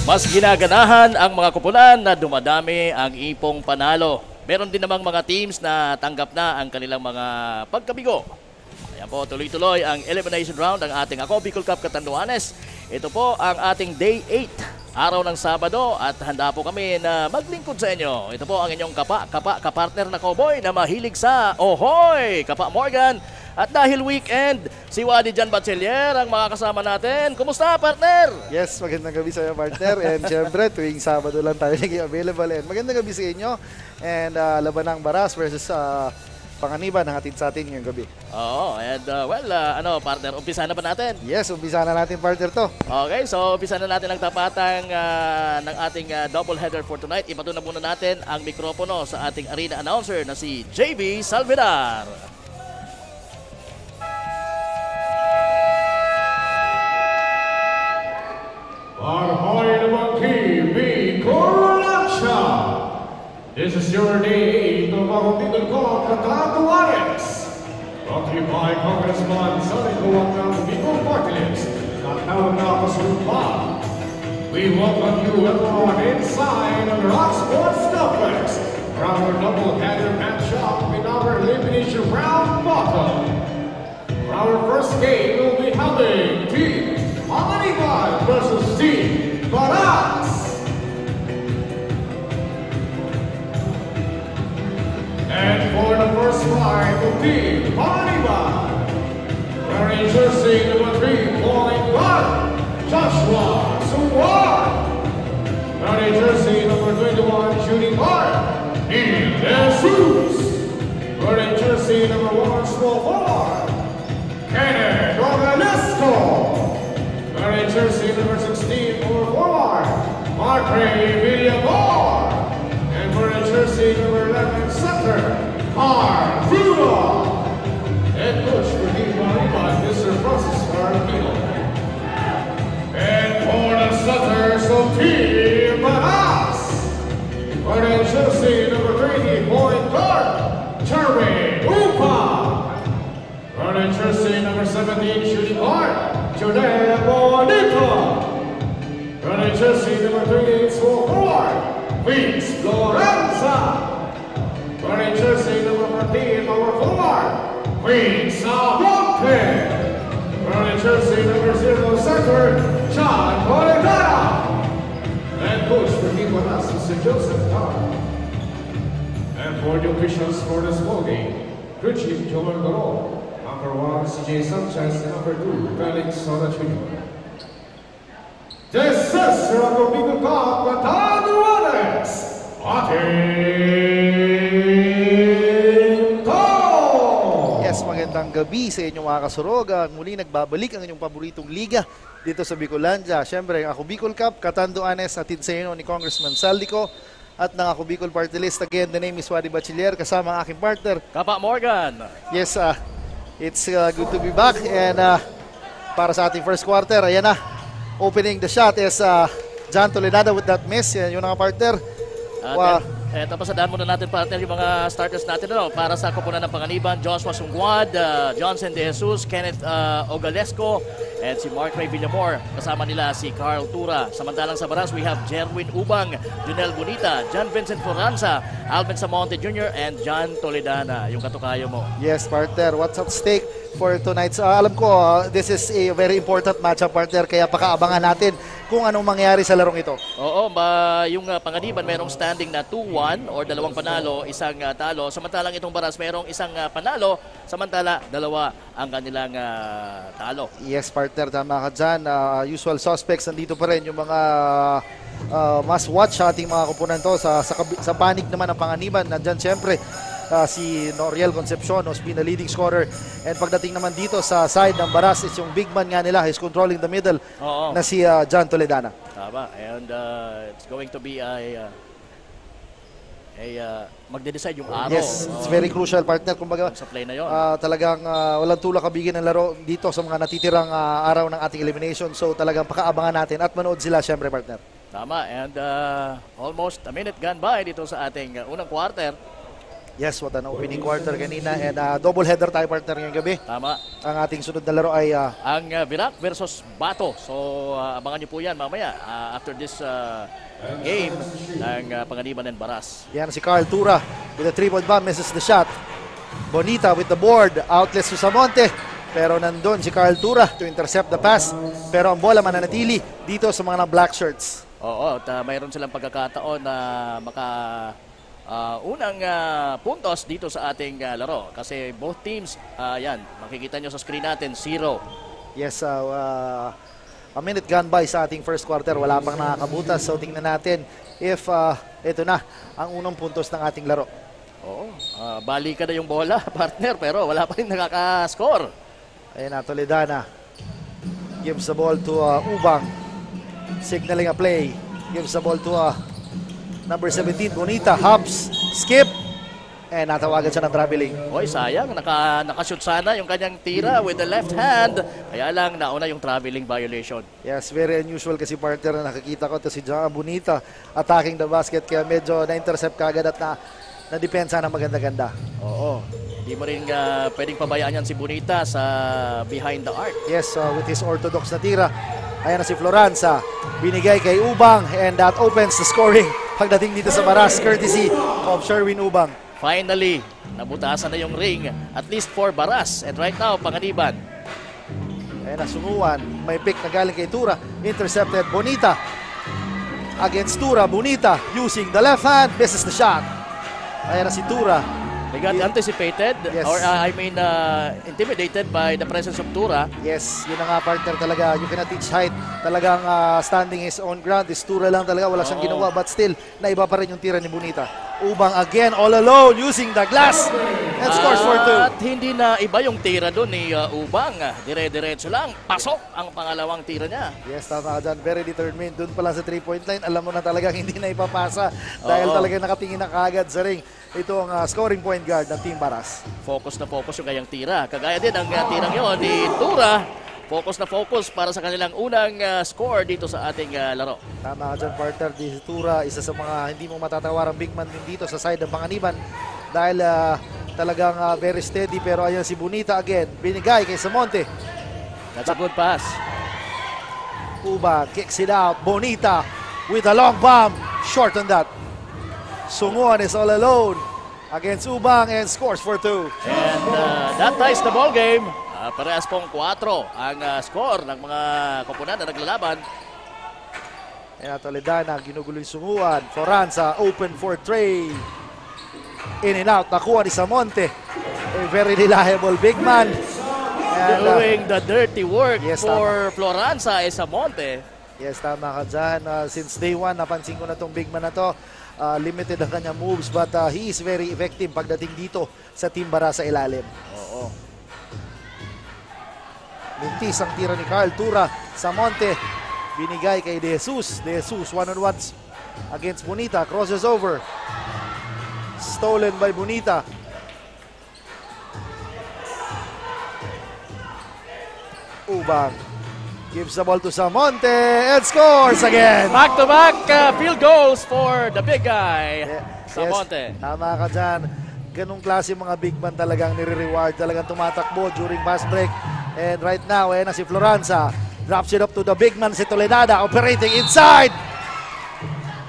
Mas ginaganahan ang mga kupunan na dumadami ang ipong panalo. Meron din namang mga teams na tanggap na ang kanilang mga pagkabigo. Ayan po, tuloy-tuloy ang elimination round ng ating Ako Bicol Cup Catanduanes. Ito po ang ating Day 8, araw ng Sabado, at handa po kami na maglingkod sa inyo. Ito po ang inyong kapartner na cowboy na mahilig sa Ohoy! Kapa Morgan. At dahil weekend, si Wadi Jan Bachelier ang makakasama natin. Kumusta, partner? Yes, magandang gabi sa iyo, partner. And syempre, tuwing Sabado lang tayo naging available. And magandang gabi sa inyo. And laban ng Baras versus Panganiban ang hatid sa atin ngayong gabi. Oo, and partner, umpisa na ba natin? Yes, umpisa na natin, partner, to. Okay, so umpisa na natin ang tapatang ng ating double header for tonight. Ipatuna muna natin ang mikropono sa ating arena announcer na si JB Salvedar. Ahoy naman Bicol Action! This is your day 8 of our Bicol Cup Catanduanes. Brought to you by Congressman Salico ng Bicol Party List. Natawag na kasulpa. We welcome you everyone inside of Rock Sports Complex for our double-header matchup in our elimination round bottom. For our first game, we'll be having Team Panganiban versus Team Baras. And for the first fight of Team Panganiban, wearing jersey number 3, point guard, Joshua Suwan. Wearing jersey number 21, shooting guard, Neil Jesus. Wearing jersey number 1, small forward, Kenneth Romanesco. Wearing jersey number 16 for forward, Martre Villamor. And wearing jersey number 11, center, Carl Frudo. Head coach for Team Panganiban, Mr. Francis Arquino. And for the centers of Team Baras, wearing jersey number 30, point guard, Jeremy Upa. Wearing jersey number 17, shooting guard, Jodea Bonito. Running jersey number 38, small forward, Vince Florenza. Running jersey number 14, power forward, Vince Amonte. Running jersey number 0, center, John Toledano. And coach for Team Baras, Mr. Joseph Carr. And for the officials for the small game, crew chief Joel Garo. Number 1, CJ Sanchez. Number 2, Felix Soda Jr. This is Rock Bicol Cup Catanduanes. Ating to! Yes, magandang gabi sa inyong mga kasurog. Muli nagbabalik ang inyong paboritong liga dito sa Bicolandia. Siyempre, ang Ako Bicol Cup Catanduanes, hatid sa inyo ni Congressman Saldico. At ng Ako Bicol Party List, again, the name is Wadi Bachelier, kasama ang aking partner, Kapa Morgan. Yes, it's good to be back. And para sa ating first quarter, ayan na. Opening the shot is John Toledano with that miss. Yan yung mga partner. Tapos sadaan muna natin, partner, yung mga starters natin. Para sa kupunan ng Panganiban, Joshua Sungguad, Johnson De Jesus, Kenneth Ogalesco, and si Mark Ray Villamor. Kasama nila si Carl Tura. Samantalang sa Baras, we have Jerwin Ubang, Junel Bonita, John Vincent Floranza, Alvin Samonte Jr., and John Toledana. Yung katukayo mo. Yes, partner. What's at stake for tonight's? Alam ko, this is a very important matchup, partner. Kaya pakaabangan natin kung anong mangyari sa larong ito. Oo, yung Panganiban mayroong standing na 2-1 or dalawang panalo, isang talo. Samantalang itong Baras mayroong isang panalo, samantala dalawa ang kanilang talo. Yes, partner, tama ka dyan. Usual suspects, nandito pa rin yung mga must watch sa ating mga kupunan to. Sa panig naman ng Panganiban, nandyan siyempre si Noriel Concepcion, who's been the leading scorer. And pagdating naman dito sa side ng Baras, is yung big man nga nila, he's controlling the middle, na si John Toledana. Tama, and it's going to be magde-decide yung araw. Yes, it's very crucial, partner. Kumbaga, sa play na yun. talagang walang tulak kabigin ng laro dito sa mga natitirang araw ng ating elimination. So talagang pakaabangan natin at manood sila, syempre, partner. Tama, and almost a minute gone by dito sa ating unang quarter. Yes, what an opening quarter kanina. And double header tayo, partner, ngayong gabi. Tama. Ang ating sunod na laro ay Ang Virac versus Bato. So abangan niyo po yan mamaya after this game ng Panganiban and Baras. yan si Carl Tura with a 3-point bomb, misses the shot. Bonita with the board, outlets to Samonte. Pero nandun si Carl Tura to intercept the pass. Pero ang bola mananatili dito sa mga black shirts. Oo, at mayroon silang pagkakataon na unang puntos dito sa ating laro. Kasi both teams, yan, makikita nyo sa screen natin, 0. Yes, a minute gone by sa ating first quarter. Wala pang nakakabutas. So tingnan natin if ito na ang unang puntos ng ating laro. Oo, balikan na yung bola, partner, pero wala pa rin nakaka-score. Ayan na, Toledana gives the ball to Ubang, signaling a play, gives the ball to number 17, Bonita, hops, skip, and natawagan siya ng traveling. Oy, sayang, nakashoot sana yung kanyang tira with the left hand, kaya lang nauna yung traveling violation. Yes, very unusual kasi, partner, na nakikita ko to si John Bonita attacking the basket, kaya medyo na-intercept kagad at na-depensa na maganda-ganda. Oo, hindi mo rin pwedeng pabayaan yan si Bonita sa behind the arc. Yes, with his orthodox na tira. Ayan na si Floranza. Binigay kay Ubang and that opens the scoring pagdating dito sa Baras, courtesy of Sherwin Ubang. Finally, nabutasan na yung ring, at least for Baras. And right now, Panganiban. Ayan na, Sunguan. May pick na galing kay Tura. Intercepted, Bonita. Against Tura, Bonita using the left hand. Misses the shot. Ayan na si Tura. They got anticipated, Yes. or intimidated by the presence of Tura. Yes, yun na nga, partner, talaga. You cannot teach height. Talagang standing his own ground. Is Tura lang talaga. Wala siyang ginawa. But still, naiba pa rin yung tira ni Bonita. Ubang again, all alone, using the glass. And scores for 2. At hindi na iba yung tira doon ni Ubang. Dire-diretso lang. Pasok ang pangalawang tira niya. Yes, tama ka dyan. Very determined. Doon pala sa 3-point line, alam mo na talagang hindi na ipapasa. Dahil talagang nakatingin na kaagad sa ring. Ito ang scoring point guard ng Team Baras. Focus na focus yung kanyang tira. Kagaya din ang tirang yon ni Tura. Focus na focus para sa kanilang unang score dito sa ating laro. Tama ka dyan, partner. Di Tura, isa sa mga hindi mo matatawarang big man din dito sa side ng Panganiban. Dahil talagang very steady. Pero ayan si Bonita again. Binigay kay Samonte. That's a good pass. Uba kicks it out. Bonita with a long bomb. Short on that. Sunguan is all alone against Ubang and scores for 2. And that ties the ball game. Parehas pong 4 ang score ng mga koponan na naglalaban. Ayan, Toledana, ginugulo yung Sunguan. Floranza, open for Trey. In and out, nakuha ni Samonte. A very reliable big man. And, Doing the dirty work yes, for Floranza is Samonte. yes, tama ka dyan. Since day one, napansin ko na itong big man na to. Limited ang kanyang moves, but he is very effective pagdating dito sa Team Baras sa ilalim. Oo. Mintis ang tira ni Carl Tura. Samonte, binigay kay De Jesus. De Jesus, one-on-ones against Bonita. Crosses over. Stolen by Bonita. Ubang gives the ball to Samonte and scores again. Back-to-back field goals for the big guy, Yes, Samonte. tama ka dyan. Ganong klase mga big man talagang nire-reward. Talagang tumatakbo during fast break. And right now, na si Floranza. Drops it up to the big man, si Toledana, operating inside.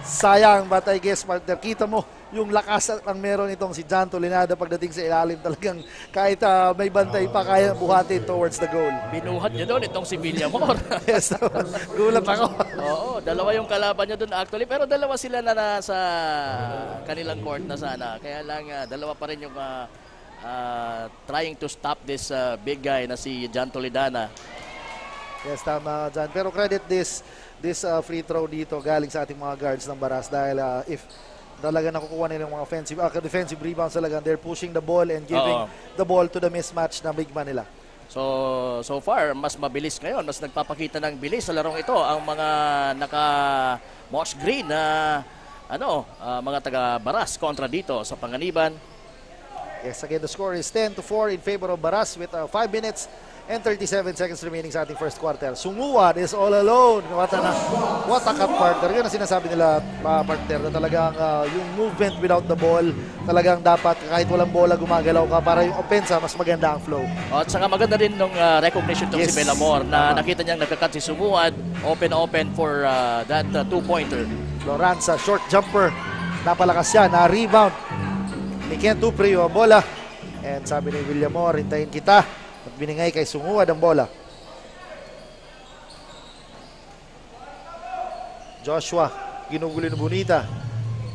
Sayang, but I guess, partner, kita mo yung lakas ang meron itong si John Toledana pagdating sa ilalim. Talagang kahit may bantay pa, kaya buhatin towards the goal. Binuhat niya doon itong si Villamor. Yes, gulat ako. Oo, dalawa yung kalaban niya doon actually, pero dalawa sila na nasa kanilang court na sana. Kaya lang dalawa pa rin yung trying to stop this big guy na si John Toledana. Yes, tama dyan. Pero credit this free throw dito galing sa ating mga guards ng Baras dahil if talaga nakukuha nila yung mga defensive rebounds talaga, they're pushing the ball and giving the ball to the mismatch na big man nila. So far, mas mabilis ngayon. Mas nagpapakita ng bilis sa larong ito ang mga naka-moss green na mga taga-Baras kontra dito sa Panganiban. Yes, again, the score is 10-4 in favor of Baras with 5 minutes and 37 seconds remaining sa ating first quarter. Sumuad is all alone. What a cut, partner. Yun ang sinasabi nila, partner, na talagang yung movement without the ball, talagang dapat kahit walang bola gumagalaw ka para yung opensa mas maganda ang flow. At saka maganda rin nung recognition tong si Bellamor na nakita niyang nagkakat si Sumuad, open for that two-pointer. Loranza, short jumper. Napalakas siya, na-rebound ni Ken Tuprio ang bola. And sabi ni Villamor, hintayin kita. At biningay kay Sumuad ang bola. Joshua, ginugulo ni Bonita.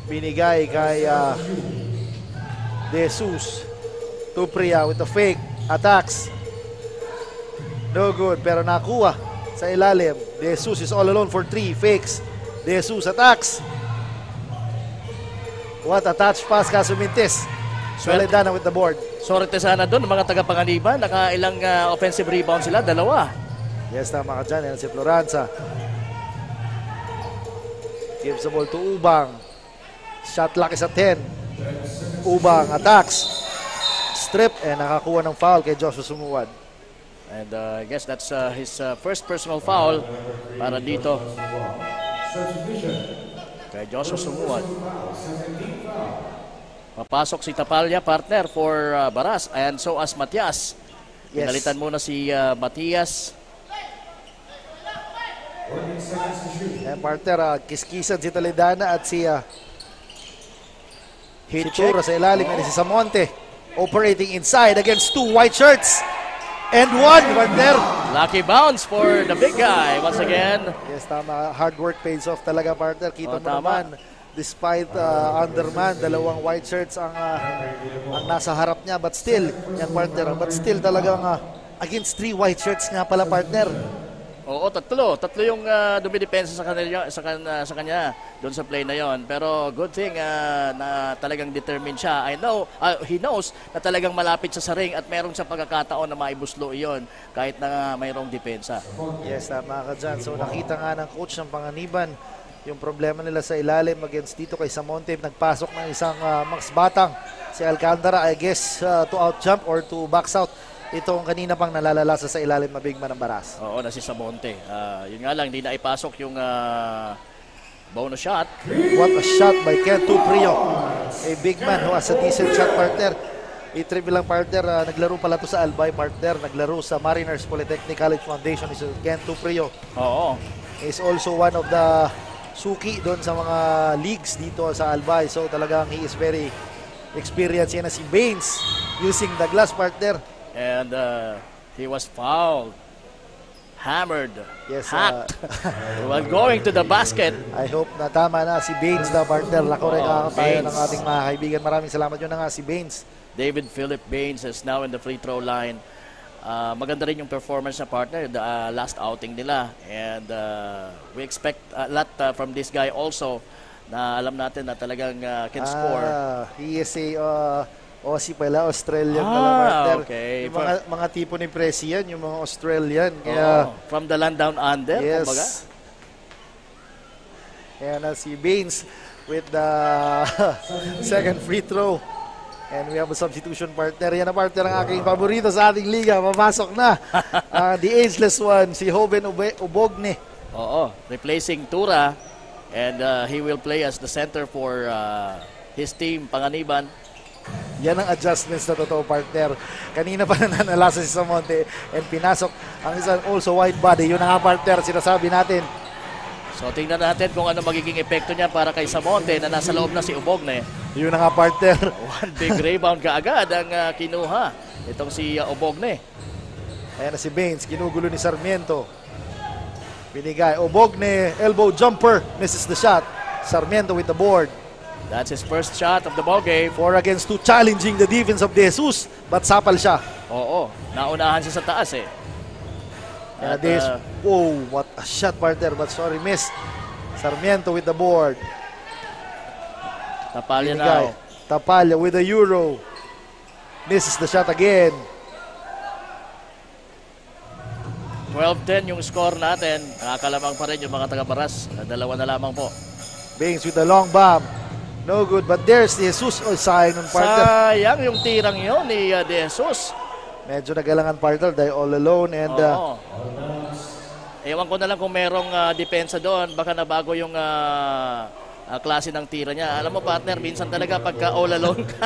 Binigay kay De Jesus. Tupria with the fake. Attacks. No good, pero nakuha sa ilalim. De Jesus is all alone for 3. Fakes. De Jesus attacks. What a touch pass, kaso mintis. Soledana with the board. Sorte sana doon, mga taga-Panganiban. Nakailang offensive rebound sila, 2. Yes, tama ka dyan. Yan si Floranza. Gives the ball to Ubang. Shot clock is at 10. Ubang attacks. Strip and nakakuha ng foul kay Joshua Sumuad. And I guess that's his first personal foul para dito kay Joshua Sumuad. Papasok si Tapalya, partner, for Baras, and so as Matias. Yes. Pinalitan muna si Matias. And partner, kiskisan si Toledana at si Hitura sa ilalim. And si Samonte operating inside against 2 white shirts. And 1, partner. Lucky bounce for the big guy once again. Yes, tama. Hard work pays off talaga, partner. Kita mo tama. naman. Despite underman, 2 white shirts ang nasa harap niya. But still, yan partner. But still talagang against 3 white shirts nga pala, partner. Oo, tatlo yung dumidepensa sa kanya doon sa play na yon. Pero good thing na talagang determined siya. He knows na talagang malapit sa ring at merong sa pagkakataon na maibuslo iyon kahit na mayroong depensa. Yes, tama ka dyan. So nakita nga ng coach ng Panganiban yung problema nila sa ilalim against dito kay Samonte. Nagpasok ng isang Max Batang, si Alcantara, I guess to out-jump or to box out. Itong kanina pang nalalalasa sa ilalim na big man ng Baras. Oo, na si Samonte. Yun nga lang, hindi na ipasok yung bonus shot. What a shot by Ken Tuprio. A big man who has a decent shot, partner. I-trivia lang, partner. Naglaro pala to sa Albay, partner. Naglaro sa Mariners Polytechnic College Foundation. Is Ken Tuprio. Oo. Is also one of the suki doon sa mga leagues dito sa Albay. So talagang he is very experienced. Yan na si Baines using the glass, partner. And he was fouled, hammered, Yes, hacked while going to the basket. I hope na tama na si Baines na, partner. Lako rin tayo ng ating mga kaibigan. Maraming salamat. Yun na nga si Baines. David Philip Baines is now in the free throw line. Maganda rin yung performance sa partner, the last outing nila. And we expect a lot from this guy also na alam natin na talagang can score. He is a Aussie pala, Australian pala, partner. Okay. Yung mga tipo ni Presi yan, yung mga Australian. Kaya, from the land down under, yes. kumbaga. Kaya na si Baines with the second free throw. And we have a substitution, partner. Yan na, partner, ang aking paborito sa ating liga. Papasok na. The ageless one, si Hoben Ubogne. Oo, replacing Tura. And he will play as the center for his team, Panganiban. Yan ang adjustments na totoo, partner. Kanina pa nanalasa si Samonte and pinasok ang isang also wide body. Yun ang partner, sinasabi natin. So tingnan natin kung ano magiging epekto niya para kay Samonte na nasa loob na si Ubogne. Yun ang partner. One big rebound kaagad ang kinuha. Itong si Ubogne. Ayan na si Baines, ginugulo ni Sarmiento. Binigay, Ubogne, elbow jumper, misses the shot. Sarmiento with the board. That's his first shot of the ball game. 4 against 2, challenging the defense of De Jesus. But sapal siya. Oo, naunahan siya sa taas eh. At, oh, what a shot, partner. But sorry, miss. Sarmiento with the board. Tapalya Binigay. now. Tapalya with the euro. Misses the shot again. 12-10 yung score natin. Nakakalamang pa rin yung mga taga-Baras. 2 na lamang po. Baines with the long bomb. No good, but there's De Jesus. Oh, sayang ng partner. Sayang yung tirang yun ni De Jesus. Medyo nagalangan partner dahil all alone and Oo. Ewan ko na lang kung merong depensa doon. Baka nabago yung klase ng tira niya. Alam mo partner, minsan talaga pagka all alone ka,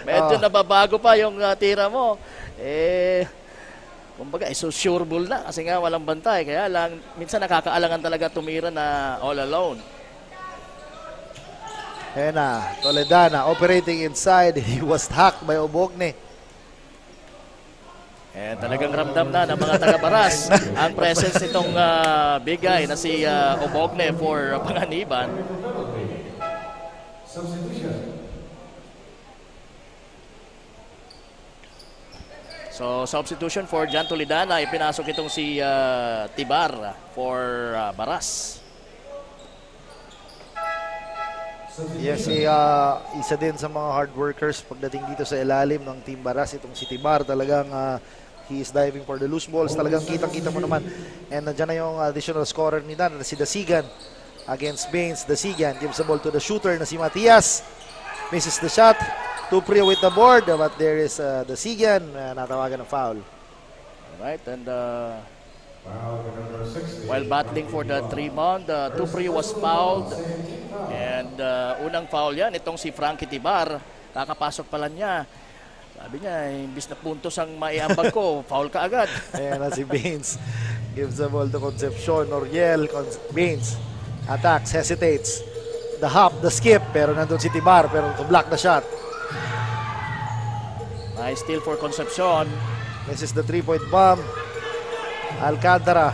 medyo nababago pa yung tira mo. Kumbaga, so sure ball na kasi nga walang bantay. Kaya lang, minsan nakakaalangan talaga tumira na all alone. ayan na, Toledana operating inside. He was hacked by Obogne. Talagang ramdam na ng mga taga-Baras ang presence nitong bigay na si Obogne for Panganiban. So, substitution for Jan Toledana. Ipinasok itong si Tibar for Baras. Yes, isa din sa mga hard workers pagdating dito sa ilalim ng Team Baras. Itong si Tibar talagang he is diving for the loose balls. Talagang kitang-kita mo naman. And nandiyan na yung additional scorer ni Dan, si Dasigan against Baines. Dasigan gives the ball to the shooter na si Matias. Misses the shot. Tuprio with the board, but there is Dasigan. Natawagan ng foul. Alright, and while battling for that rebound, Tuprio was fouled. And unang foul yan, itong si Frankie Tibar. Kakapasok pala niya. Sabi niya, imbis na puntos ang maiambag ko, foul ka agad. Ayan na si Baines. Gives the ball to Concepcion. Noriel, Baines attacks, hesitates. The hop, the skip, pero nandun si Tibar, pero to block the shot. Nice steal for Concepcion. This is the three-point bomb. Alcantara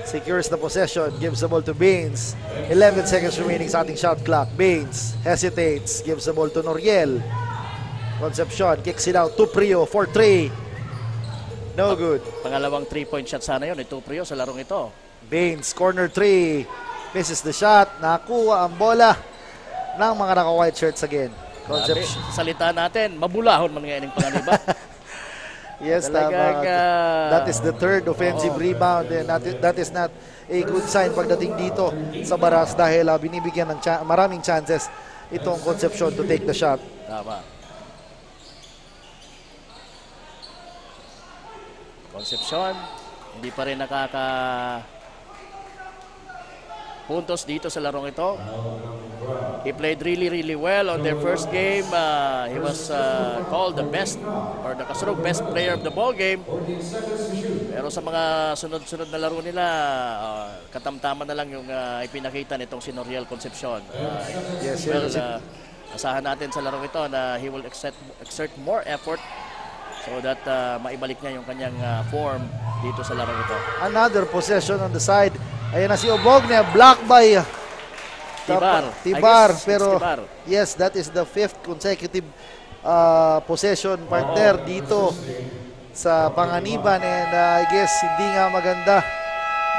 secures the possession, gives the ball to Baines. 11 seconds remaining sa ating shot clock. Baines hesitates, gives the ball to Noriel. Concepcion kicks it out to Prio for 3. No good. Pangalawang 3-point shot sana yun, ito Prio sa larong ito. Baines, corner 3. Misses the shot. Nakuha ang bola ng mga naka-white shirts again. Concepcion. Salita natin, mabulahon man ngayon yung Panganiban. Yes, tama. That is the third offensive rebound and that is not a good sign pagdating dito sa Baras dahil binibigyan ng maraming chances itong Concepcion to take the shot. Tama. Concepcion, hindi pa rin puntos dito sa larong ito. He played really well on their first game. He was called the best or the Kasurug best player of the ball game. Pero sa mga sunod-sunod na laro nila, katamtaman na lang yung ipinakita nitong si Noriel Concepcion. Yes, asahan natin sa larong ito na he will exert more effort so that maibalik niya yung kanyang form dito sa larong ito. Another possession on the side. Ayan na si Obogne, blocked by Tibar. Pero Tibar. yes, that is the 5th consecutive possession partner dito sa Panganiban and I guess hindi nga maganda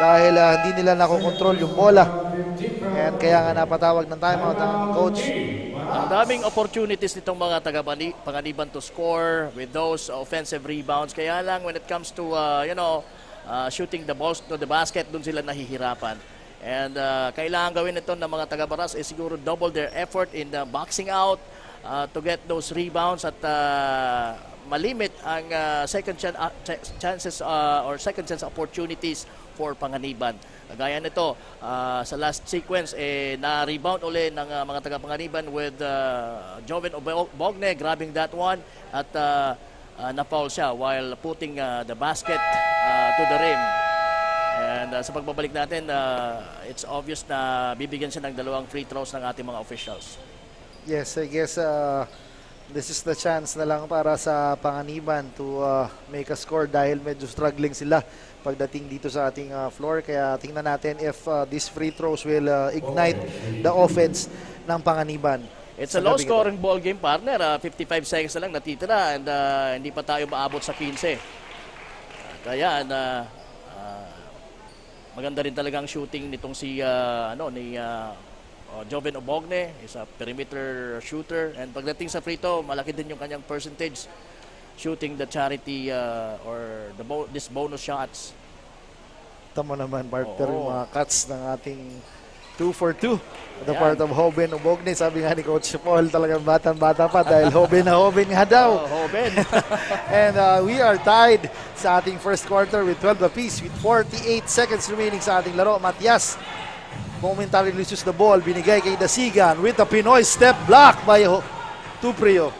dahil hindi nila nakokontrol yung bola. And kaya nga napatawag ng timeout ang coach. Ang daming opportunities nitong mga taga-Panganiban to score with those offensive rebounds. Kaya lang when it comes to shooting the balls to the basket, dun sila nahihirapan. And kailangan gawin ito ng mga taga-Baras is siguro double their effort in boxing out to get those rebounds at malimit ang second chances or second chance opportunities for Panganiban. Gaya nito, sa last sequence, na-rebound uli ng mga taga-Panganiban with Joven Obogne grabbing that one at na-foul siya while putting the basket to the rim. And sa pagbabalik natin, it's obvious na bibigyan siya ng 2 free throws ng ating mga officials. Yes, I guess this is the chance na lang para sa Panganiban to make a score dahil medyo struggling sila pagdating dito sa ating floor. Kaya tingnan natin if these free throws will ignite the offense ng Panganiban. It's a low-scoring ball game, partner. 55 seconds na lang natitira and hindi pa tayo maabot sa 15. Kaya maganda rin talaga ang shooting nitong si Joven Obogne. Is a perimeter shooter and pagdating sa free throw, malaki din yung kanyang percentage shooting the charity or these bonus shots. Tama naman, partner, yung mga cuts ng ating 2 for 2. The part of Hoben Ubogne. Sabi nga ni Coach Paul, talagang batang-bata pa dahil Hoben na Hoben nga daw. Hoben. And we are tied sa ating first quarter with 12 apiece with 48 seconds remaining sa ating laro. Matias momentarily loses the ball. Binigay kay Dasigan with the Pinoy step block by Tuprio.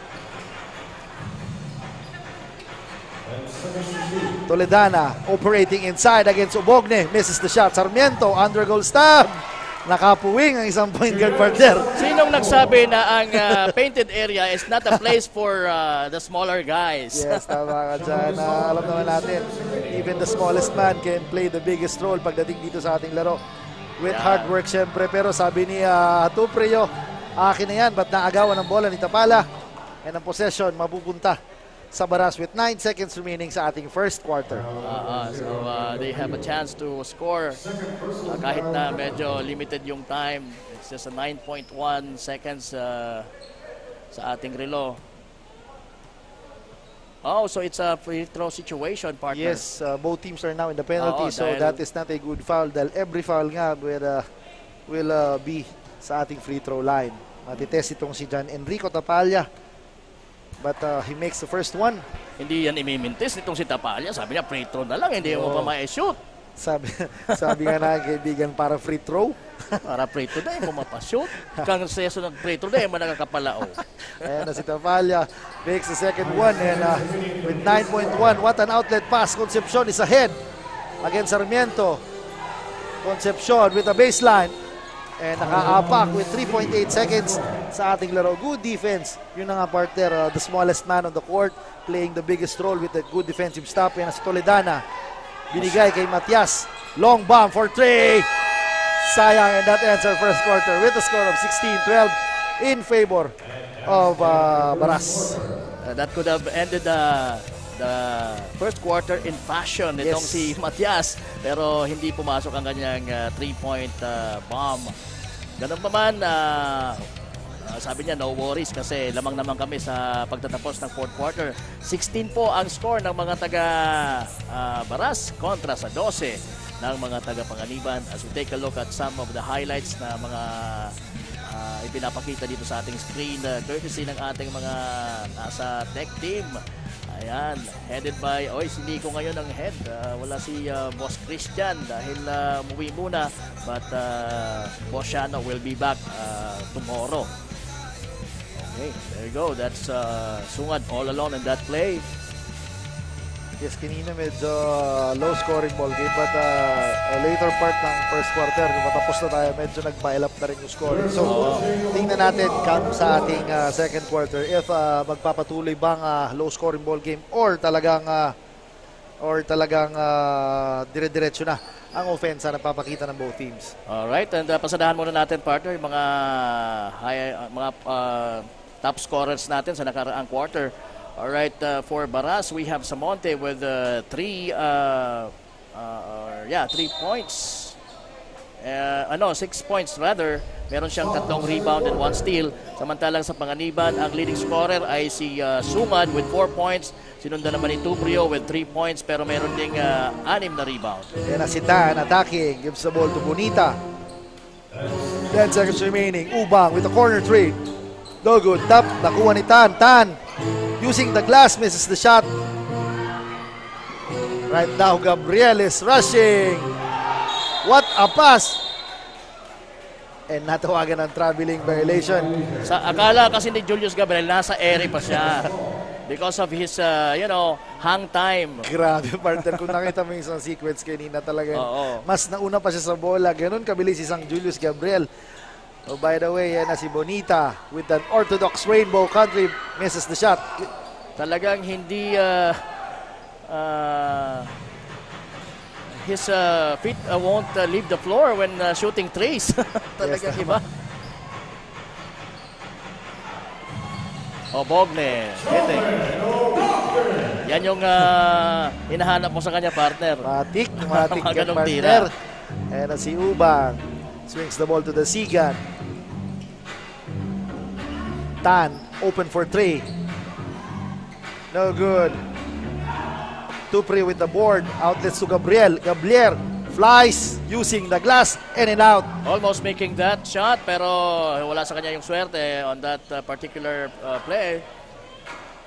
Toledana operating inside against Ubogne. Misses the shot. Sarmiento under goal stab. Nakapuwing ang isang point guard partner. Sinong nagsabi na ang painted area is not a place for the smaller guys? Yes, tama ka dyan. Alam naman natin, even the smallest man can play the biggest role pagdating dito sa ating laro. With hard work, syempre. Pero sabi ni Tuprio, akin na yan, ba't naagawan ng bola ni Tapala? And ang possession, mapupunta sa Baras with 9 seconds remaining sa ating first quarter. So they have a chance to score kahit na medyo limited yung time. It's just a 9.1 seconds sa ating relo. Oh, so it's a free throw situation, partner. Yes, both teams are now in the penalty, so dahil that is not a good foul dahil every foul nga will be sa ating free throw line. Matitest itong si John Enrico Tapalla. But he makes the first one. Hindi yan imimintis nitong si Tapalla. Sabi niya, free throw na lang. Hindi mo pa ma-shoot. Sabi nga na kaibigan, para free throw. Para free throw na, hindi mo mapashoot. Kang seso ng free throw na, hindi mo nakakapalao. Ayan na si Tapalla. Makes the second one. And with 9.1, what an outlet pass. Concepcion is ahead against Sarmiento. Concepcion with a baseline. And nakaapak with 3.8 seconds sa ating laro. Good defense. Yun na nga, partner. The smallest man on the court playing the biggest role with a good defensive stop. Yan si Toledana. Binigay kay Matias. Long bomb for 3. Sayang, and that ends our first quarter with a score of 16-12 in favor of Baras. That could have ended the first quarter in fashion itong si Matias, pero hindi pumasok ang kanyang 3-point bomb. Ganun naman, sabi niya no worries kasi lamang naman kami sa pagtatapos ng fourth quarter. 16 po ang score ng mga taga Baras kontra sa 12 ng mga taga Panganiban. As we take a look at some of the highlights na mga ipinapakita dito sa ating screen, courtesy ng ating mga nasa tech team. Ayan, headed by, si Nico ngayon ang head. Wala si Boss Christian dahil umuwi muna. But Boss Shano will be back tomorrow. Okay, there you go. That's Sungad all alone in that play. Yes, kanina medyo low scoring ball game, but later part ng first quarter, kung matapos na tayo, medyo nag-pile up na rin yung scoring. So, tingnan natin sa ating second quarter if magpapatuloy bang low scoring ball game or talagang dire-diretso na ang offensa na papakita ng both teams. Alright, and pasadahan muna natin, partner, yung mga top scorers natin sa nakaraang quarter. Alright, for Baras, we have Samonte with 3 points. 6 points rather. Meron siyang 3 rebound and 1 steal. Samantalang sa Panganiban, ang leading scorer ay si Sungad with 4 points. Sinundan naman ni Tuprio with 3 points pero meron ding 6 na rebound. Yan na si Tan attacking. Gives the ball to Bonita. 10 seconds remaining. Ubang with a corner 3. No good. Tap. Nakuha ni Tan. Tan using the glass, misses the shot. Right now, Gabriel is rushing. What a pass! And natawagan ng traveling violation. Sa akala kasi ni Julius Gabriel, nasa ere pa siya. Because of his, hang time. Grabe, partner. Kung nakita mo yung isang sequence kanina talaga. Mas nauna pa siya sa bola. Ganun kabilis isang Julius Gabriel. Oh, by the way, yan na si Bonita with an orthodox rainbow country, misses the shot. Talagang hindi his feet won't leave the floor when shooting threes. Talagang iba. Bogne, hitting. Yan yung hinahanap mo sa kanya, partner. Matik yung partner. And si Ubang swings the ball to the Sigan. Tan, open for 3. No good. Tupri with the board. Outlets to Gabriel. Gablier flies using the glass in and out. Almost making that shot pero wala sa kanya yung swerte on that particular play.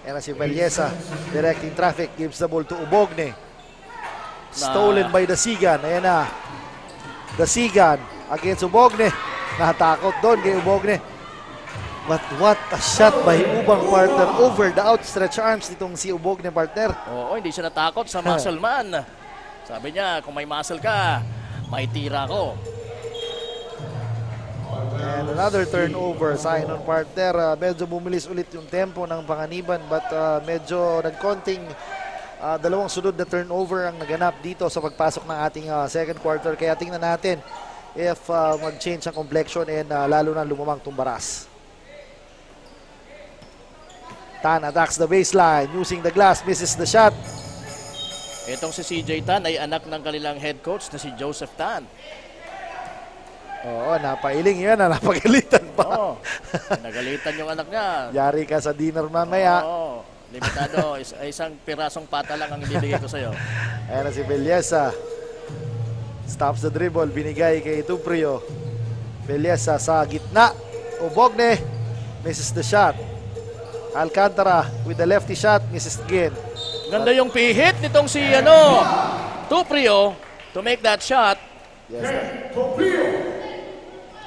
Yan na si Valleza, directing traffic, gives the ball to Ubogne. Stolen by Dasigan. Ayan na. Dasigan against Ubogne. Natakot doon kay Ubogne. But what a shot by Ubang, partner, over the outstretched arms nitong si Ubogne, partner. Oo, hindi siya natakot sa muscle man. Sabi niya, kung may muscle ka, may tira ko. And another turnover sa Ainon, partner. Medyo bumilis ulit yung tempo ng Panganiban but medyo nagkonting dalawang sunod na turnover ang naganap dito sa pagpasok ng ating second quarter. Kaya tingnan natin if mag-change ang complexion and lalo na lumamang tumbaras. Tan attacks the baseline using the glass, misses the shot. Itong si CJ Tan ay anak ng kanilang head coach na si Joseph Tan. Oo, napailing yan, napagalitan pa. Oo, nagalitan yung anak niya. Yari ka sa dinner mamaya. Oo, limitado. Isang pirasong pata lang ang ibibigay ko sa'yo. Ayan na si Valleza. Stops the dribble, binigay kay Tuprio. Valleza sa gitna. Ubogne, misses the shot. Alcantara with the lefty shot, misses again. Ganda yung pihit nitong si Tuprio to make that shot. Yes.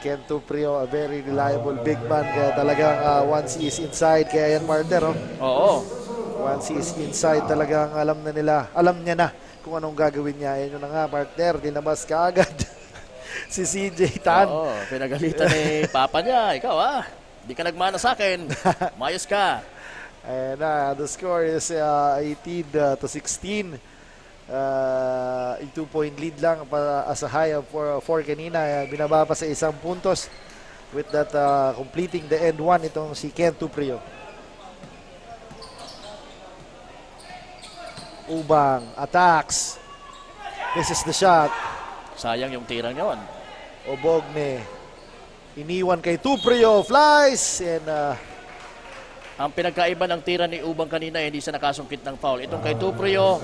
Ken Tuprio, a very reliable big man. Kaya talagang once he is inside, kaya yan, partner. Oo. Once he is inside, talagang alam niya na kung anong gagawin niya. Yan yun na nga, partner, dinabas ka agad si CJ Tan. Oo, pinagalitan ni Papa niya. Ikaw hindi ka nagmana sa akin. Mayos ka. And the score is 18-16. A 2-point lead lang para as a high of 4 kanina. Binaba pa sa isang puntos with that completing the end one itong si Ken Tuprio. Ubang attacks. This is the shot. Sayang yung tirang yun. Ubogne. Iniwan kay Tuprio. Flies. And ang pinagkaiba ng tira ni Ubang kanina, hindi siya nakasungkit ng foul. Itong kay Tuprio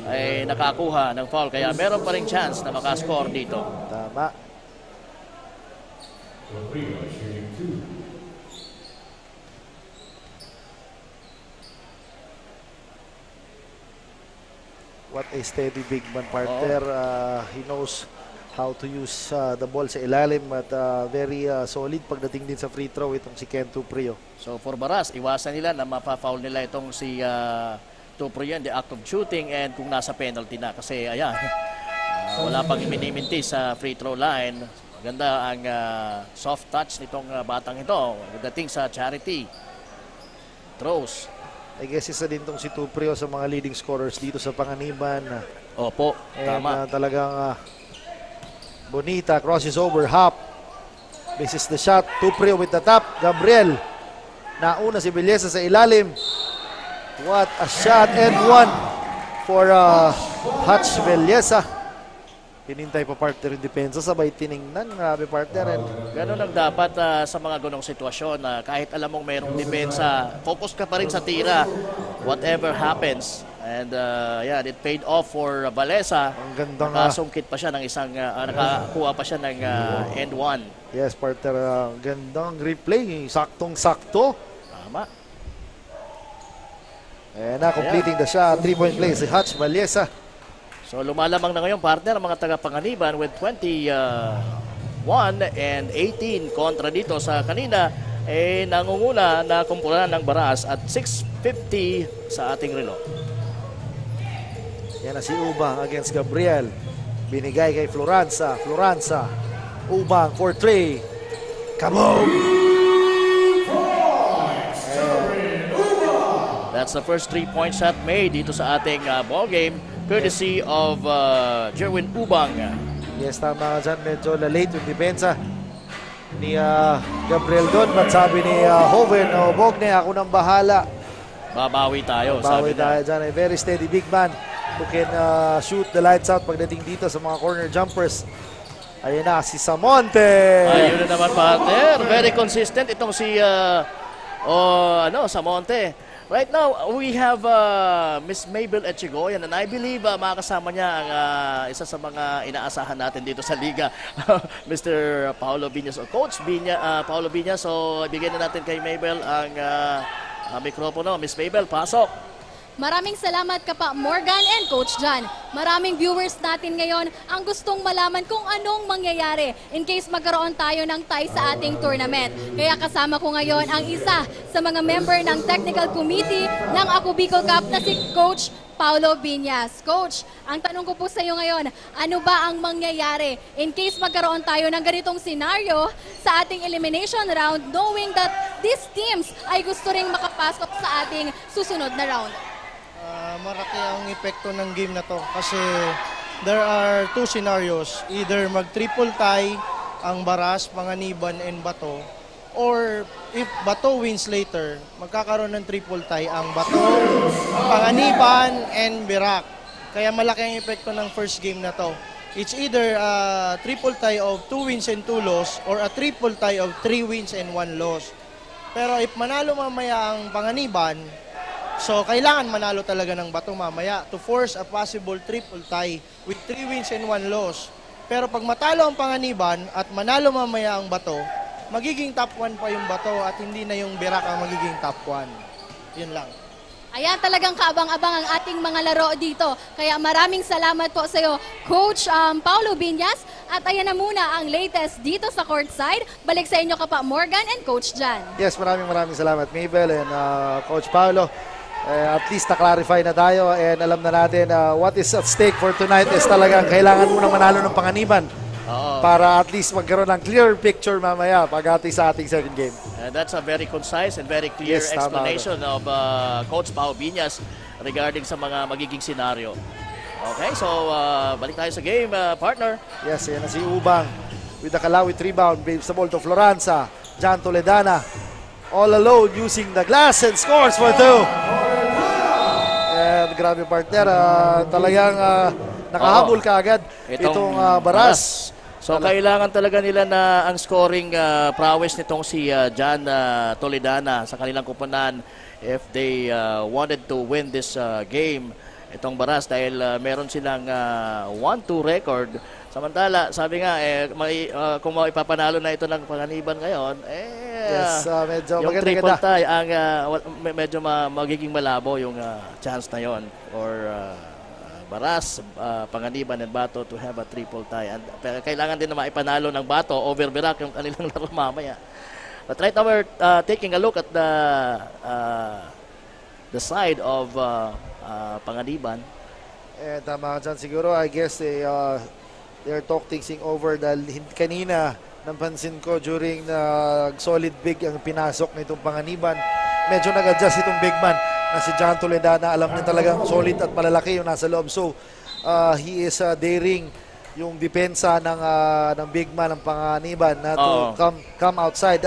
ay nakakuha ng foul. Kaya meron pa rin chance na makascore dito. tama. What a steady big man, partner. He knows how to use the ball sa ilalim at very solid pagdating din sa free throw itong si Ken Tuprio. So for Baras, iwasan nila na mapafoul nila itong si Tuprio in the act of shooting and kung nasa penalty na. Kasi ayan, wala pang iminiminti sa free throw line. Maganda ang soft touch nitong batang ito. Dating sa charity throws. I guess isa din tong si Tuprio sa mga leading scorers dito sa Panganiban. Opo, And tama. talagang Bonita crosses over, hop. Misses the shot. Tuprio with the top. Gabriel. Nauna si Valleza sa ilalim. What a shot and one for Hutch Valleza. Hinintay pa partner yung depensa. Sabay tiningnan. Grabe partner. And Ganun ang dapat sa mga ganong sitwasyon na kahit alam mong mayroong depensa, focus ka pa rin sa tira. Whatever happens. And yeah, it paid off for Valleza. ang gandang Nakasungkit pa siya ng isang, nakakuha pa siya ng end one. yes partner. Gandang replay. Saktong-sakto. Tama. And completing the shot. 3-point play si Hutch Valleza. So lumalamang na ngayon partner ang mga taga-Panganiban with 21 and 18 kontra dito sa kanina. Nangunguna na kumpulan ng Baras at 6:50 sa ating relo. Yan na si Ubang against Gabriel. Binigay kay Floranza. Floranza. Ubang for 3. Kaboom! That's the first 3-point shot made dito sa ating ball game courtesy of Jerwin Ubang. Yes, tama ka dyan. Medyo late yung depensa ni Gabriel doon. But sabi ni Hoven, Bogne, ako nang bahala. Babawi tayo, Bawi sabi tayo na. dyan. A very steady big man who can shoot the lights out pagdating dito sa mga corner jumpers. Ayun na, si Samonte. Ayun na naman partner. Very consistent itong si Samonte. Right now, we have Miss Mabel Echegoyen, and I believe makakasama niya ang isa sa mga inaasahan natin dito sa liga, Mr. Paolo Viñas o Coach Paolo Viñas. So, bigyan na natin kay Mabel ang mikropono. Miss Mabel, pasok. Maraming salamat Kapa Morgan and Coach John. Maraming viewers natin ngayon ang gustong malaman kung anong mangyayari in case magkaroon tayo ng tie sa ating tournament. Kaya kasama ko ngayon ang isa sa mga member ng technical committee ng Ako Bicol Cup na si Coach Paolo Viñas. Coach, ang tanong ko po sa iyo ngayon, ano ba ang mangyayari in case magkaroon tayo ng ganitong senaryo sa ating elimination round, knowing that these teams ay gusto ring makapasok sa ating susunod na round? Maraki ang epekto ng game na to kasi there are two scenarios. Either mag-triple tie ang Baras, Panganiban, and Bato, or if Bato wins later, magkakaroon ng triple tie ang Bato, Panganiban, and Birak. Kaya malaki ang epekto ng first game na to. It's either a triple tie of 2 wins and 2 loss or a triple tie of 3 wins and 1 loss. Pero if manalo mamaya ang Panganiban, so, kailangan manalo talaga ng Bato mamaya to force a possible triple tie with 3 wins and 1 loss. Pero pag matalo ang Panganiban at manalo mamaya ang Bato, magiging top 1 pa yung Bato at hindi na yung Birak ang magiging top 1. Yun lang. Ayan, talagang kaabang-abang ang ating mga laro dito. Kaya maraming salamat po sa iyo, Coach Paolo Viñas. At ayan na muna ang latest dito sa courtside. Balik sa inyo Kapa Morgan and Coach John. Yes, maraming salamat Mabel and Coach Paolo. At least na-clarify na tayo and alam na natin what is at stake for tonight is talagang kailangan munang manalo ng Panganiban para at least magkaroon ng clear picture mamaya pag-ati sa ating second game. And that's a very concise and very clear Yes, explanation of Coach Paolo Viñas regarding sa mga magiging senaryo. Okay, so balik tayo sa game, partner. Yes, yan na si Ubang with the Kalawit rebound, waves the ball to Floranza. John Toledana all alone using the glass and scores for 2. And grabe partner, talagang nakahabol kaagad itong Baras. So kailangan talaga nila na ang scoring prowess nitong si John Toledana sa kanilang kupunan if they wanted to win this game, itong Baras, dahil meron silang 1-2 record. Samantala, sabi nga, kung maipapanalo na ito ng Panganiban ngayon, yes, medyo yung maganda triple tie, medyo magiging malabo yung chance na yon for Baras, Panganiban, and Bato to have a triple tie. And kailangan din na maipanalo ng Bato over Birak yung kanilang laro mamaya. But right now, we're taking a look at the side of Panganiban. Tama ka dyan siguro, I guess they're talking over dahil kanina napansin ko during solid big ang pinasok nitong Panganiban, medyo nag-adjust itong big man na si John Toledana. Alam niya talagang solid at malalaki yung nasa loob, so he is daring yung depensa ng big man ng Panganiban na to come outside.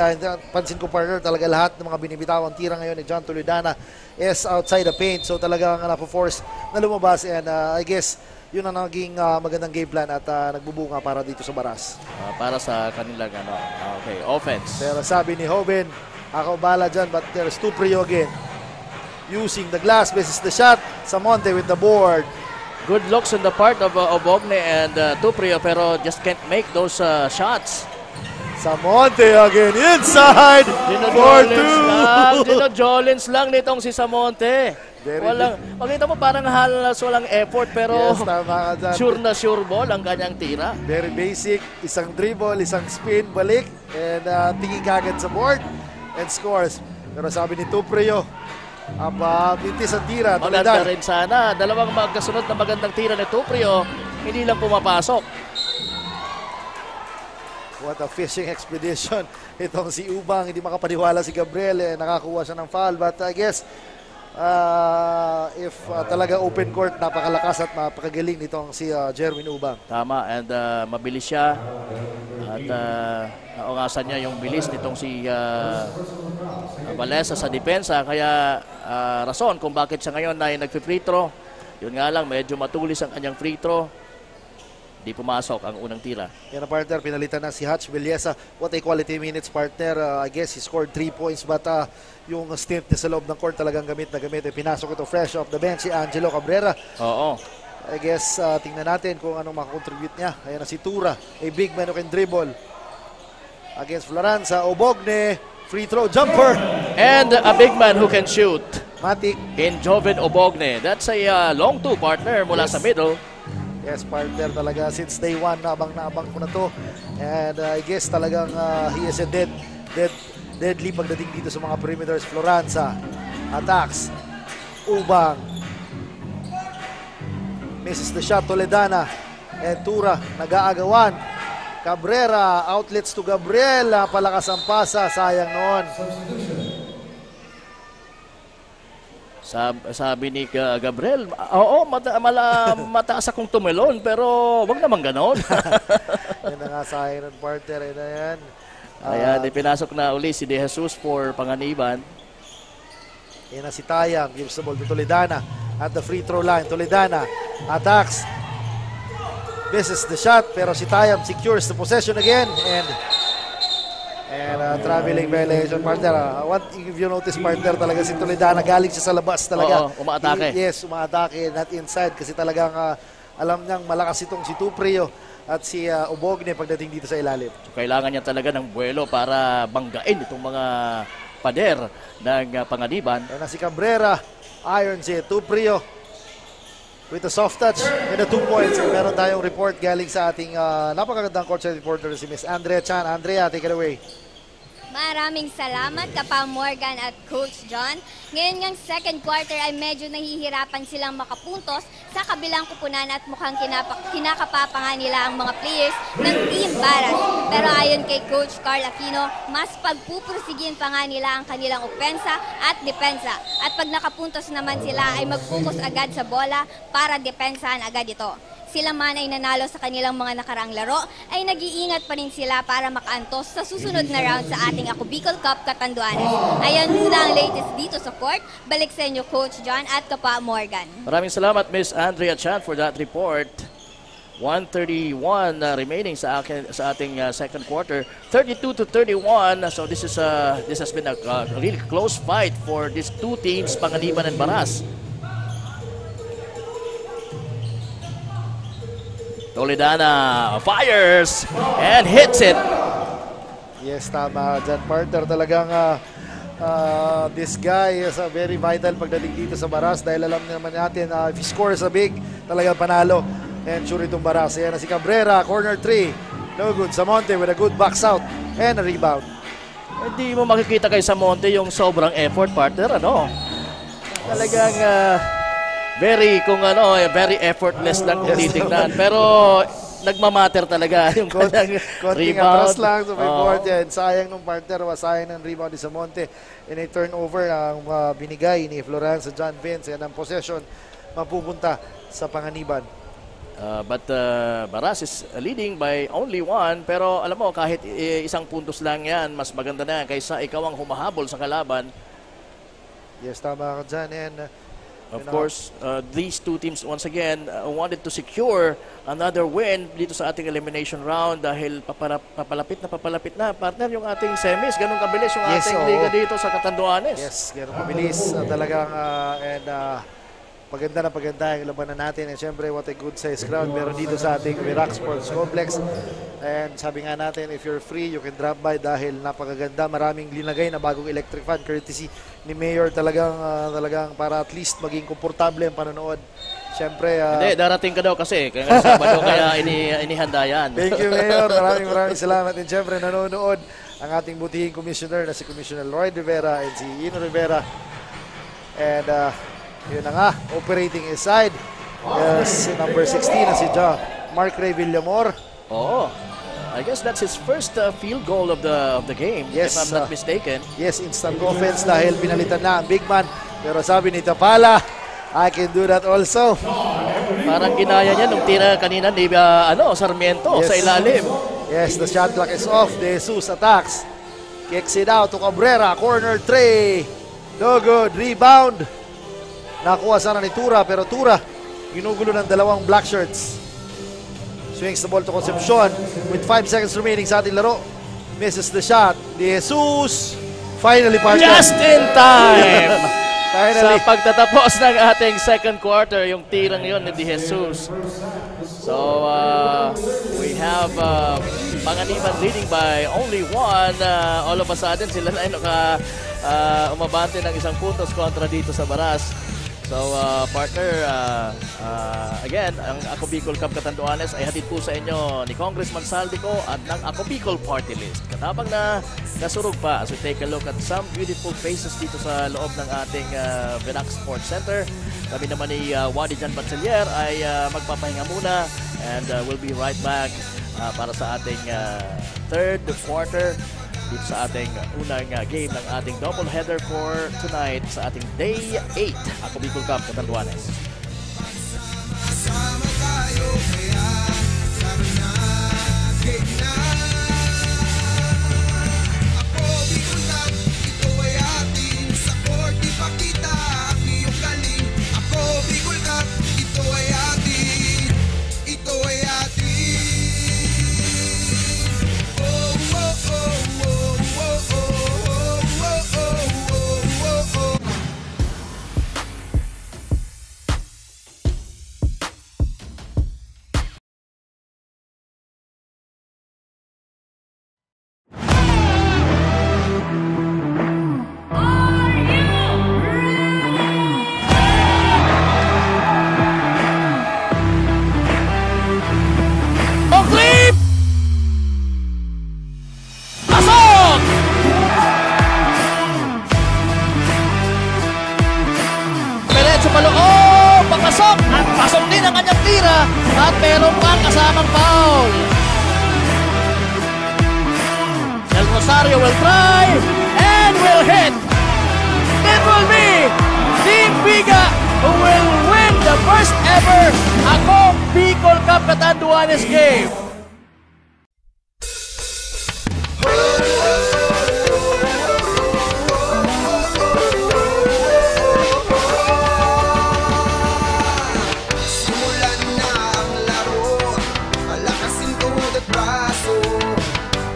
Pansin ko partner, talaga lahat ng mga binibitawang tira ngayon ni John Toledana is outside the paint, so talagang napo-force na lumabas, and I guess yun ang naging magandang game plan at nagbubunga para dito sa Baras. Para sa kanilang offense. Pero sabi ni Hoben, ako bala dyan, but there's Tuprio again. Using the glass, misses the shot. Samonte with the board. Good looks on the part of Obogne and Tuprio, pero just can't make those shots. Samonte again, inside for 2. Dinojolins lang nitong si Samonte. Makita mo parang halos walang effort, pero yes, tama ka dyan. Sure na sure ball ang kanyang tira. Very basic, isang dribble, isang spin, balik, and tingin kagad sa board and scores. Pero sabi ni Tuprio, bintis ang tira. Maganda rin sana. Dalawang magkasunod na magandang tira ni Tuprio, hindi lang pumapasok. What a fishing expedition. Itong si Ubang, hindi makapaniwala si Gabriel, nakakuha siya ng foul. But I guess, if talaga open court, napakalakas at napakagaling nitong si Jerwin Ubang. Tama, and mabilis siya. At naungasan niya yung bilis nitong si Valesa sa depensa. Kaya rason kung bakit siya ngayon ay nag-free throw. Yun nga lang, medyo matulis ang kanyang free throw. Di pumasok ang unang tira. Yan ang partner, pinalitan na si Hutch Villesa. What a quality minutes partner. I guess he scored 3 points but yung stint niya sa loob ng court talagang gamit na gamit. Pinasok ito fresh off the bench si Angelo Cabrera. Oo. I guess tingnan natin kung anong makakontribute niya. Ayan na si Tura, a big man who can dribble. Against Floranza, Obogne, free throw jumper. And a big man who can shoot Matic. in Joven Obogne. That's a long two partner mula Yes. sa middle. Yes, partner talaga. Since day one, naabang ko na to. And I guess talagang he is a deadly pagdating dito sa mga perimeters. Floranza, attacks, Ubang, misses the shot, Toledana, and Tura, nag-aagawan. Cabrera, outlets to Gabriel, palakas ang pasa, sayang noon. Sabi ni Gabriel, oo, mataas akong tumelon, pero wag naman ganon. Yan na nga sayang ng partner, yan. Ayan, ipinasok na uli si De Jesus for Panganiban. Yan na si Tayang, gives the ball to Toledana at the free throw line. Toledana attacks, misses the shot, pero si Tayang secures the possession again, and traveling violation, partner. If you notice, partner, talaga si Toledana, galing siya sa labas talaga. Oo, umaatake. Yes, umaatake, not inside, kasi talagang alam niyang malakas itong si Tuprio at si Obogne pagdating dito sa ilalim. So, kailangan niya talaga ng buwelo para banggain itong mga pader ng Panganiban. Yan na si Cabrera, irons it, Tuprio with a soft touch and the 2 points. And meron tayong report galing sa ating napakagandang courtside reporter si Miss Andrea Chan. Andrea, take it away. Maraming salamat Kapa Morgan at Coach John. Ngayon ngang second quarter ay medyo nahihirapan silang makapuntos sa kabilang kupunan at mukhang kinakapapa nila ang mga players ng Team Baras. Pero ayon kay Coach Carl Aquino, mas pagpupursigin pa nga nila ang kanilang opensa at depensa. At pag nakapuntos naman sila ay mag-focus agad sa bola para depensahan agad ito. Sila man ay nanalo sa kanilang mga nakaraang laro, ay nag-iingat pa rin sila para makaantos sa susunod na round sa ating Ako Bicol Cup Catanduanes. Ayan muna ang latest dito sa court. Balik sa inyo, Coach John at Kapa Morgan. Maraming salamat, Miss Andrea Chan, for that report. 1:31 remaining sa ating second quarter. 32-31. So this has been a really close fight for these two teams, Panganiban and Baras. Toledana fires and hits it. Yes, tama dyan, partner. Talagang this guy is very vital pagdating dito sa Baras dahil alam naman natin if he scores a big, talagang panalo. And sure itong Baras. Ayan na si Cabrera, corner 3. No good. Samonte with a good box out and a rebound. Hindi mo makikita kay Samonte yung sobrang effort, partner. Talagang very effortless lang kung titignan. Pero nagmamatter talaga yung kanyang konting rebound. atras lang sa may board yan. Sayang nung partner, sayang ng rebound ni Samonte. In a turnover ang binigay ni Floranza John Vince. Yan ang possession mapupunta sa Panganiban. But Baras is leading by only 1. Pero alam mo, kahit isang puntos lang yan, mas maganda na kaysa ikaw ang humahabol sa kalaban. Yes, tama ka dyan. And of course, these two teams once again wanted to secure another win dito sa ating elimination round dahil papalapit na partner yung ating semis. Ganun kabilis yung ating liga dito sa Catanduanes. Yes, ganun kabilis. Talagang maganda yung labanan natin. And syempre, what a good size crowd meron dito sa ating Iraq Sports Complex. And sabi nga natin, if you're free, you can drop by dahil napakaganda. Maraming linagay na bagong electric fan courtesy ni Mayor. Talagang para at least maging komportable ang panonood. Syempre, hindi, darating ka daw kasi. Kaya Sabado kaya inihanda yan. Thank you, Mayor. Maraming salamat. And syempre, nanonood ang ating butihing commissioner na si Commissioner Lloyd Rivera and si Ino Rivera. And yun na nga, operating aside. Yes, number 16 na si Mark Ray Villamor. Oo. I guess that's his first field goal of the game, yes, if I'm not mistaken. Yes, instant offense dahil pinalitan na ang big man. Pero sabi ni Tapala, I can do that also. Parang ginaya niya nung tira kanina ni Sarmiento sa ilalim. Yes, the shot clock is off. De Jesus attacks. Kicks it out to Cabrera. Corner 3. No good. Rebound. Nakuha sana ni Tura, pero Tura ginugulo ng dalawang black shirts. Swings the ball to Concepcion with 5 seconds remaining sa ating laro. Misses the shot. De Jesus. Finally, partner. Just in time! Finally. Sa pagtatapos ng ating second quarter, yung tirang yun ni De Jesus. So, we have Panganiban leading by only 1. All of a sudden, sila na umabante ng 1 puntos kontra dito sa Baras. So, partner, again, ang Ako Bicol Cup Catanduanes ay hatid po sa inyo ni Congressman Saldico at ng Ako Bicol Party List. Katabang na nasurog pa as we take a look at some beautiful faces dito sa loob ng ating Vinac Sports Center. Kami naman ni Wadi Jan Banselier ay magpapahinga muna and we'll be right back para sa ating third quarter dito sa ating unang game ng ating doubleheader for tonight sa ating Day 8 Ako Bicol Cup Catanduanes. Sama tayo kaya laro na, game na. Ako Bicol Cup, ito ay atin. Sa court ipakita ang iyong galing. Ako Bicol Cup, ito ay atin. Ito ay atin. Oh, oh, oh, oh, oh, oh, oh, oh, oh, oh, oh. Clip! Pasok! Diretso paloob, papasok at pasok din ang kanyang tira at meron pang kasamang foul. Del Rosario will try and will hit. It will be Team Biga who will win the first ever Ako Bicol Cup Catanduanes game. Simulan na ang laro, palakasin tuhod at braso,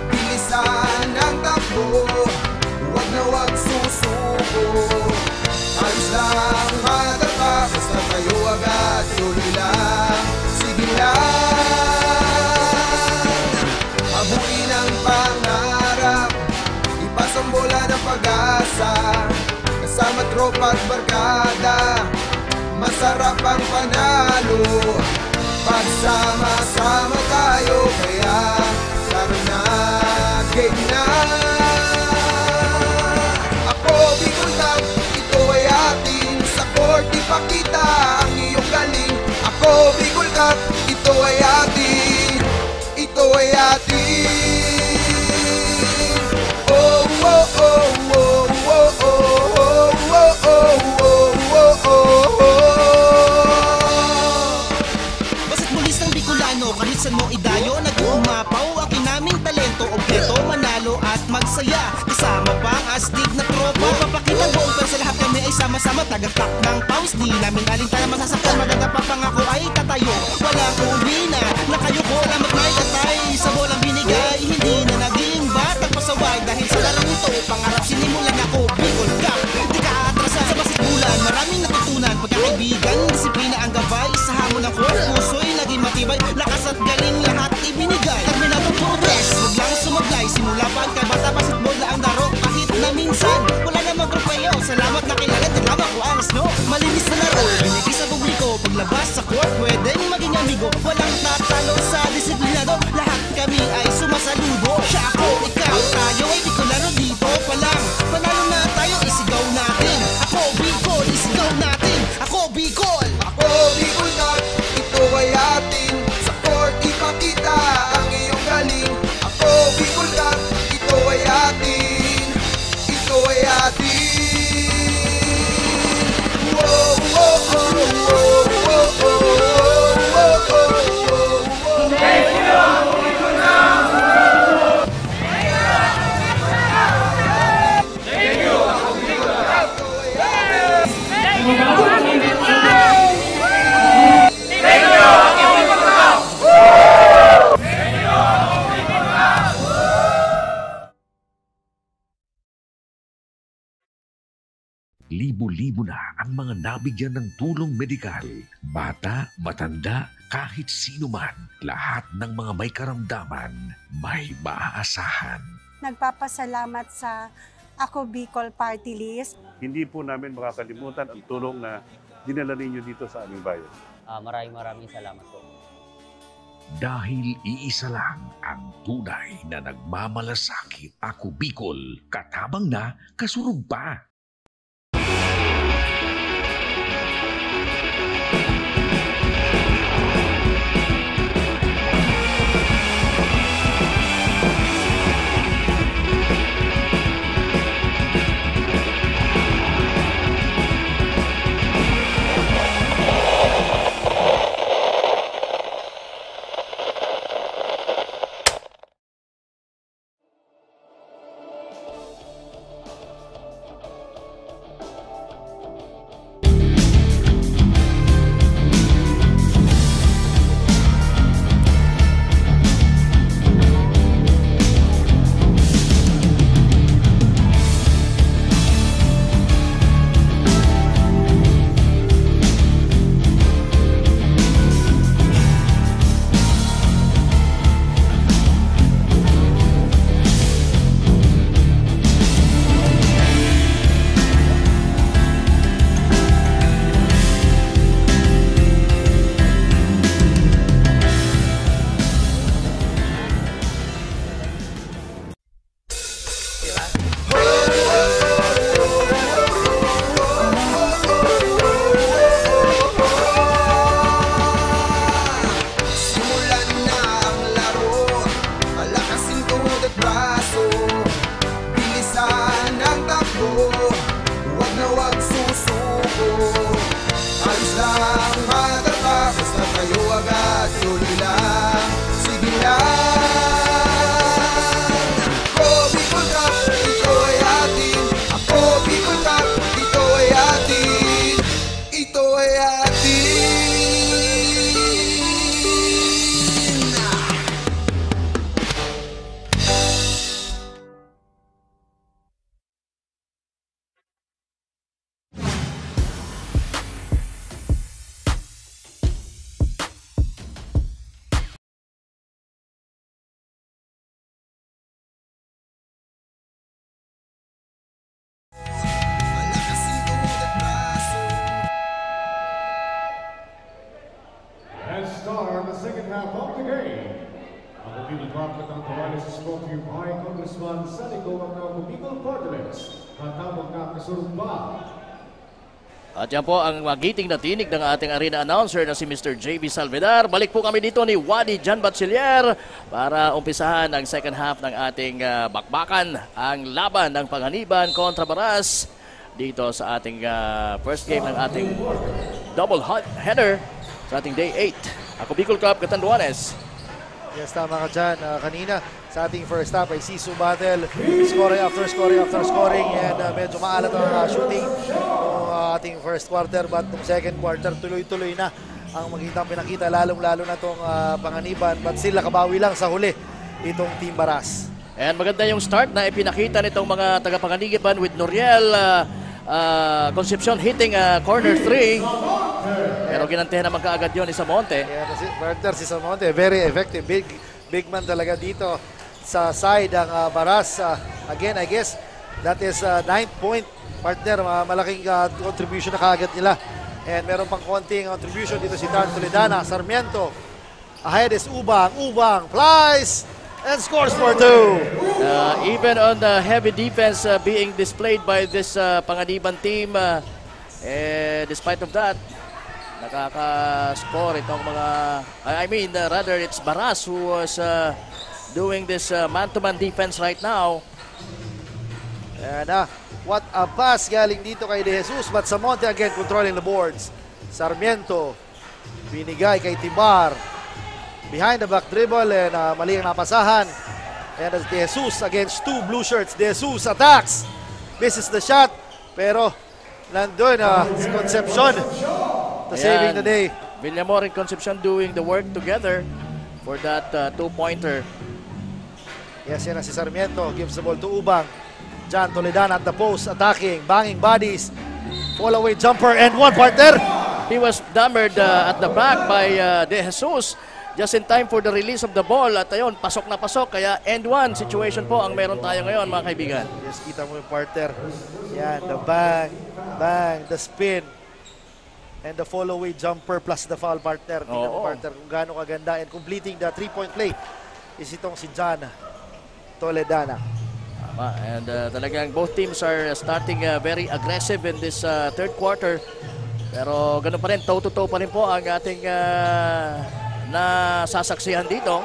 bilisan ang takbo, huwag na huwag susuko. Ayos lang matapa, basta tayo agad, tuloy lang, sige lang. Habulin ang pangarap, ipasang bola ng pag-asa, kasama tropa at barkada. Masarap ang panalo pagsama-sama tayo, kaya laro na, game na. Ako Bicol Cup, ito ay atin. Sa court ipakita ang iyong galing. Ako Bicol Cup, ito ay atin. Ito ay atin. Oh, oh, oh, oh, oh, oh, oh, oh, oh, oh, oh, oh. Basta't bulis ng Bicolano, kahit saan mo idayo, nag-uumapaw ang kinaming talento, objeto, manalo at magsaya. Kasama pa ang astig na tropa, papakita buong pero sa lahat kami ay sama-sama. Tagaktak ng pawis, di namin alintaya masasaktan. Maganda pa pangako ay tatayo, walang uli na kayo ko na mag-night-atay. Sa bolang binigay, hindi na naging batang pasaway. Dahil sa larong ito, pangarap sinimulan ako Bicol Cup, di ka atrasan sa basit bulan. Maraming natutunan, pagkakaibigan, disiplina ang gabay. Sa hamon ng court, puso'y naging matibay. Lakas at galing lahat ibinigay. Terminatong puro dress, huwag lang sumablay. Simula pa ang kabata, basketball na ang laro. Kahit na minsan, wala namang trofeo. Salamat na kilala, tinawa ko ang snow. Malinis na laro, binigay sa publiko. Paglabas sa court, pwedeng maging amigo. Walang tatalo sa disiplinado, lahat kami ay sumasaludo. Siya ako, ikaw, tayo ay di ko laro dito pa lang. Panalo na tayo, isigaw natin. Ako Bicol, isigaw natin. Ako Bicol. Ako Bicol Cup, ito ay atin. Sa court ipakita ang iyong galing. Ako Bicol Cup, ito ay atin. Ito ay atin. Whoa, whoa, whoa, whoa, whoa, whoa, whoa, whoa, whoa, Libo-libo na ang mga nabigyan ng tulong medikal. Bata, matanda, kahit sino man, lahat ng mga may karamdaman, may maaasahan. Nagpapasalamat sa Ako Bicol Party List. Hindi po namin makakalimutan ang tulong na dinala ninyo dito sa aming bayan. Maraming salamat po. Dahil iisa lang ang tunay na nagmamalasakit. Ako Bicol, katabang na, kasurog pa. And start the second half of the game. Ang Bicol Cup ng Tawales is brought to you by Congressman Sanico ng Bicol Party List. Katabang na kasurumba. At yan po ang magiting na tinig ng ating arena announcer na si Mr. JB Salvedar. Balik po kami dito ni Wadi Jan Batchelier para umpisahan ang second half ng ating bakbakan. Ang laban ng Panganiban kontra Baras dito sa ating first game ng ating double header sa ating day 8. Ako Bicol Cup, Catanduanes. Yes, tama ka dyan. Kanina sa ating first half ay sisu battle, scoring after scoring after scoring, and medyo maalat ang shooting ng ating first quarter, but ng second quarter tuloy-tuloy na ang magintang pinakita, lalong-lalo na itong Panganiban, but sila kabawi lang sa huli itong Team Baras. And maganda yung start na ipinakita nitong mga taga-Panganiban with Noriel Concepcion hitting corner 3. Pero ginantihan naman kaagad yun ni Samonte. Partner si Samonte, very effective. Big man talaga dito sa side ang Baras. Again, I guess that is 9th point. Partner, malaking contribution na kaagad nila. And meron pang konting contribution dito si Tarn Toledana. Sarmiento. Ahead is Ubang. Ubang flies and scores for 2. Even on the heavy defense being displayed by this Panganiban team, despite of that, nakaka-score itong mga, rather it's Baras who was doing this man-to-man defense right now. And what a pass galing dito kay De Jesus, but Samonte again controlling the boards. Sarmiento, binigay kay Tibar. Behind the back dribble and mali ang napasahan. And as De Jesus against two blue shirts. De Jesus attacks. Misses the shot. Pero nandun si Concepcion to saving the day. Villamor and Concepcion doing the work together for that two-pointer. Yes, yan na si Sarmiento. Gives the ball to Ubang. Jan Toledana at the post, attacking, banging bodies. Fall away jumper and one, partner. He was hammered at the back by De Jesus just in time for the release of the ball. At ayun, pasok na pasok. Kaya end one situation po ang meron tayo ngayon, mga kaibigan. Yes, kita mo yung partner. Yan, the bang, bang, the spin. And the fall away jumper plus the foul, partner. Tingnan mo, partner, kung gaano kaganda. And completing the 3-point play is itong si John Toledana. And talagang both teams are starting very aggressive in this third quarter. Pero ganun pa rin, toe-to-toe pa rin po ang ating nasasaksihan dito.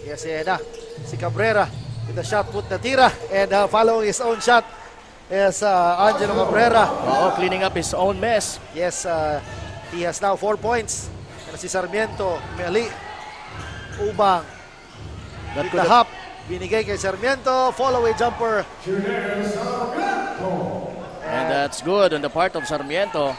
Yes, yan na. Si Cabrera with the shot put na tira. And following his own shot is Angelo Cabrera. Cleaning up his own mess. Yes, he has now 4 points. And si Sarmiento, Mali, Ubang. With the hop. Binigay kay Sarmiento, fall-away jumper. And that's good on the part of Sarmiento.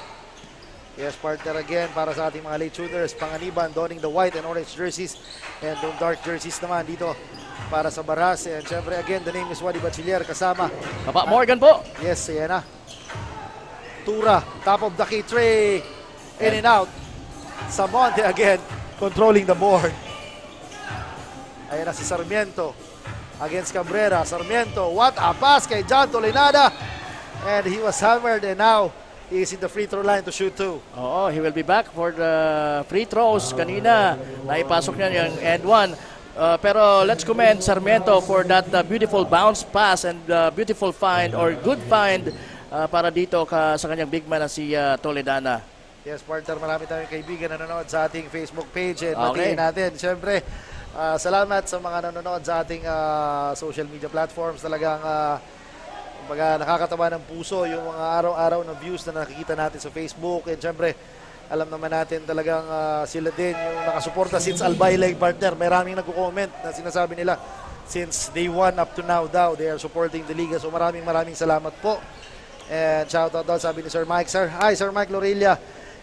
Yes, partner again para sa ating mga late shooters. Panganiban donning the white and orange jerseys. And the dark jerseys naman dito para sa Baras. And syempre again, the name is Wadi Bachiller kasama. Kapa Morgan po. Yes, yan na. Tura, top of the key tray. In and out. Samonte again, controlling the board. Ayan na si Sarmiento. Against Cabrera. Sarmiento, what a pass kay John Tolenada. And he was hammered and now he is in the free throw line to shoot 2. He will be back for the free throws. Kanina, naipasok niya yung end one. Pero let's commend Sarmiento for that beautiful bounce pass and beautiful find or good find para dito sa kanyang big man na si Toledana. Yes, partner, marami tayong kaibigan na nanonood sa ating Facebook page. And batiin natin, syempre, salamat sa mga nanonood sa ating social media platforms. Talagang nakakatawa ng puso yung mga araw-araw na views na nakikita natin sa Facebook. And syempre, alam naman natin talagang sila din yung nakasuporta since Albaylag, partner. Maraming nagko-comment na sinasabi nila since day 1 up to now daw, they are supporting the Liga. So maraming salamat po. And shoutout daw, sabi ni Sir Mike. Hi, Sir Mike Lorilla.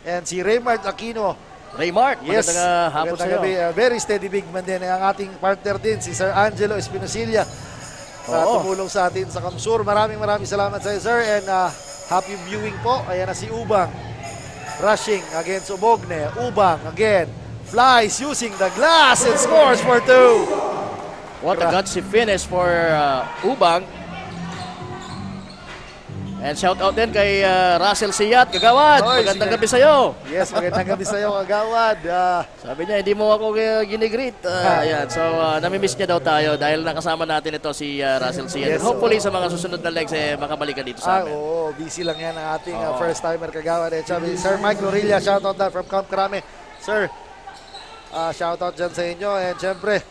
And si Raymart Aquino. Raymart, yes, magandang hapon sa iyo. Very steady big man din. Ang ating partner din, si Sir Angelo Espinosilia. Tumulong sa atin sa Kamsur. Maraming salamat sa iyo, sir. And happy viewing po. Ayan na si Ubang. Rushing against Obogne. Ubang again. Flies using the glass and scores for 2. What a gutsy finish for Ubang. And shout out din kay Russell Siyat, Kagawad. Magandang gabi sa'yo. Yes, magandang gabi sa'yo, Kagawad. Sabi niya, hindi mo ako ginigreet. Ayan, so namimiss niya daw tayo dahil nakasama natin ito si Russell Siyat. Yes, hopefully sa mga susunod na legs, makabalik ka dito sa amin. Busy lang yan ang ating first-timer, Kagawad. Sabi, Sir Mike Lorilla, shout out that from Camp Crame. Sir, shout out dyan sa inyo. And syempre,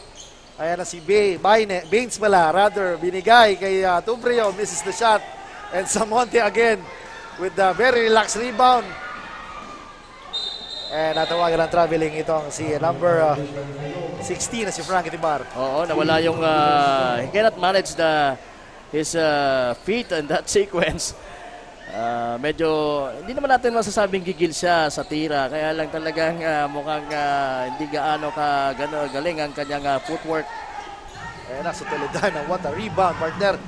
ayan na si Baines pala, rather, binigay kay Tubrio, misses the shot. And Samonte again with the very relaxed rebound. And natawagan ng traveling itong si number 16 na si Frankie Tibar. Nawala yung he cannot manage his feet in that sequence. Medyo hindi naman natin masasabing gigil siya sa tira. Kaya lang talagang mukhang hindi gaano galing ang kanyang footwork. Ayan na si Toledana. What a rebound, partner.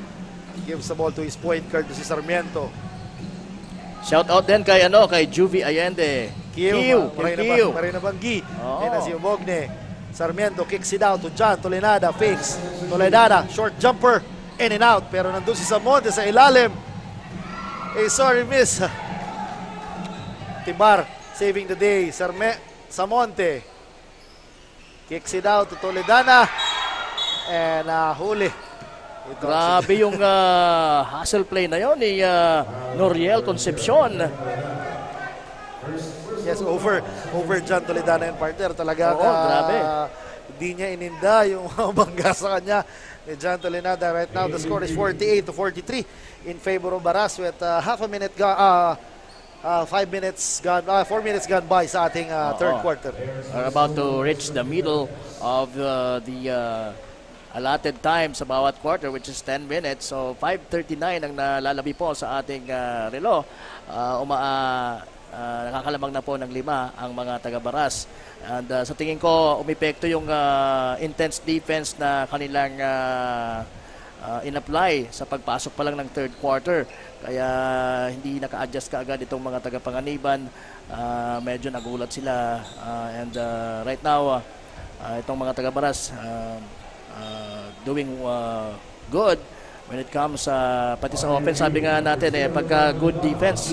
Gives the ball to his point guard, si Sarmiento. Shout out din kay Juvie Allende. Marina Banggi. And si Obogne. Sarmiento kicks it out to John Tolenada. Fakes. Toledana, short jumper. In and out. Pero nandun si Samonte sa ilalim. Sorry miss. Tibar saving the day. Samonte. Kicks it out to Toledana. And huli. Grabe yung hustle play na yun ni Noriel Concepcion. Yes, over John Toledana and partner. Talagang grabe. Hindi niya ininda yung bangga sa kanya ni John Toledana. Right now, the score is 48-43 in favor of Baras with 4 minutes gone by sa ating third quarter. We're about to reach the middle of the allotted time sa bawat quarter, which is 10 minutes. So 5:39 ang nalalabi po sa ating relo. Nakakalamang na po ng 5 ang mga taga-Baras. And sa tingin ko, umepekto yung intense defense na kanilang in-apply sa pagpasok pa lang ng third quarter. Kaya hindi naka-adjust kaagad itong mga taga-Panganiban. Medyo nagulat sila. And right now, itong mga taga-Baras doing good when it comes pati sa offense. Sabi nga natin, pagka good defense,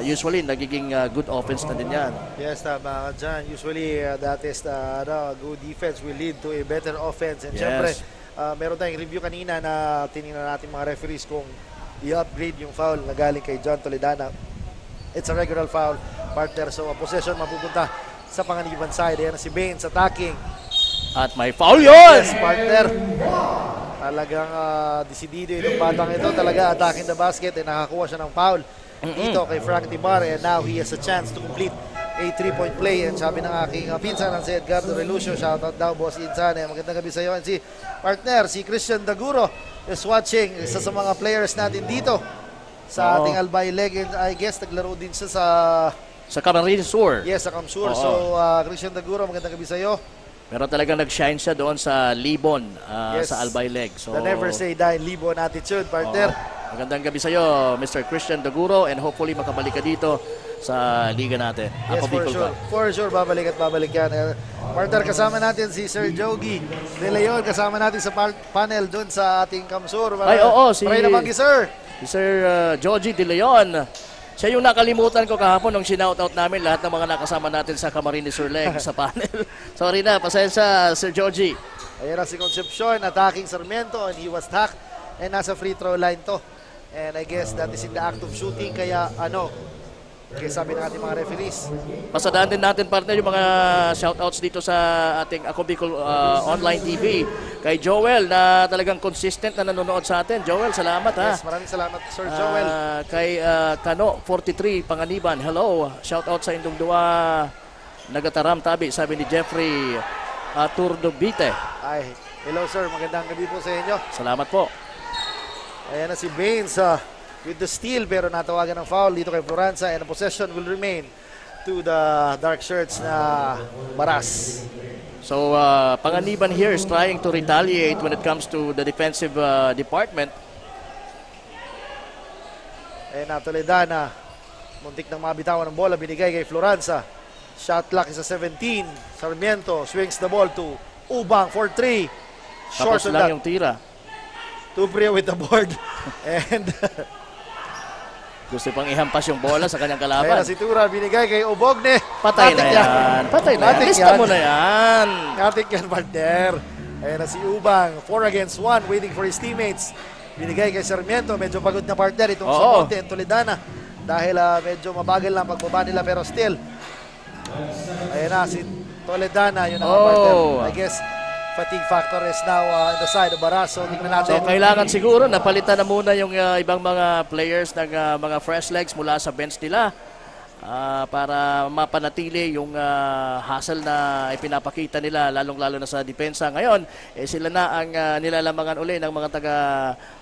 usually nagiging good offense na din yan. Yes, tama ka dyan. Usually, that is good defense will lead to a better offense. And syempre, meron tayong review kanina na tinignan natin mga referees kung i-upgrade yung foul na galing kay John Toledana. It's a regular foul, partner. So, a possession mapupunta sa Panganiban side. Ayan na si Baines attacking. At may foul yun! Yes, partner. Talagang desidido itong batang ito. Talaga attacking the basket and nakakuha siya ng foul dito kay Frank Tibar. And now he has a chance to complete a 3-point play. And sabi ng aking pinsan, si Edgardo Relucio, shoutout daw, boss Insan. Magandang gabi sa iyo. And si partner, si Christian Daguro is watching. Isa sa mga players natin dito sa ating Albay Leg. And I guess naglaro din siya sa Camarines Sur. Yes, sa Camsur. So Christian Daguro, magandang gabi sa iyo. Pero talagang nag-shine siya doon sa Libon, sa Albay Leg. So, the never say die, Libon attitude, partner. Magandang gabi sa iyo, Mr. Christian Daguro, and hopefully makabalik ka dito sa liga natin. Yes, for sure. For sure, babalik yan. Partner, kasama natin si Sir Jogi De Leon, kasama natin sa panel doon sa ating Camsur. Si Sir. Si Sir Jogi De Leon. Siya yung nakalimutan ko kahapon nung sinoutout namin lahat ng mga nakasama natin sa Camarines Sur Leg sa panel. Sorry na, pasensya, Sir Jogi. Ayan na si Concepcion, attacking Sarmiento, and he was hacked. And nasa free throw line to. And I guess that is in the act of shooting, kaya kaya sabi ng ating mga referees. Pasadaan din natin, partner, yung mga shoutouts dito sa ating Ako Bicol online TV. Kay Joel na talagang consistent na nanonood sa atin. Joel, salamat ha. Yes, maraming salamat, Sir Joel. Kay Kano 43 Panganiban, hello. Shoutout sa Indong Dua Nagataram Tabi, sabi ni Jeffrey Turdobite. Ay, hello sir, magandang gabi po sa inyo. Salamat po. Ayan na si Baines with the steal, pero natawagan ng foul dito kay Floranza, and the possession will remain to the dark shirts na Baras. So, Panganiban here is trying to retaliate when it comes to the defensive department. Ayan na, Toledana, muntik nang mabitawan ng bola, binigay kay Floranza. Shot clock is a 17. Sarmiento swings the ball to Ubang for 3. Short lang yung tira. Tupria with the board. And gusto pang ihampas yung bola sa kanyang kalaban. Ayan na si Tura, binigay kay Obogne. Patay na yan. Patay na yan. Lista mo na yan. Katik yan, partner. Ayan na si Ubang, 4 against 1, waiting for his teammates. Binigay kay Sarmiento, medyo pagod na partner itong Samonte and Toledana. Dahil medyo mabagal lang pagbaba nila, pero still. Ayan na si Toledana, yun ang partner. I guess fatigue factor is now on the side of Baras. So, tingnan natin. So, kailangan siguro napalitan na muna yung ibang mga players ng mga fresh legs mula sa bench nila para mapanatili yung hustle na ipinapakita nila, lalong-lalo na sa depensa. Ngayon, sila na ang nilalamangan uli ng mga taga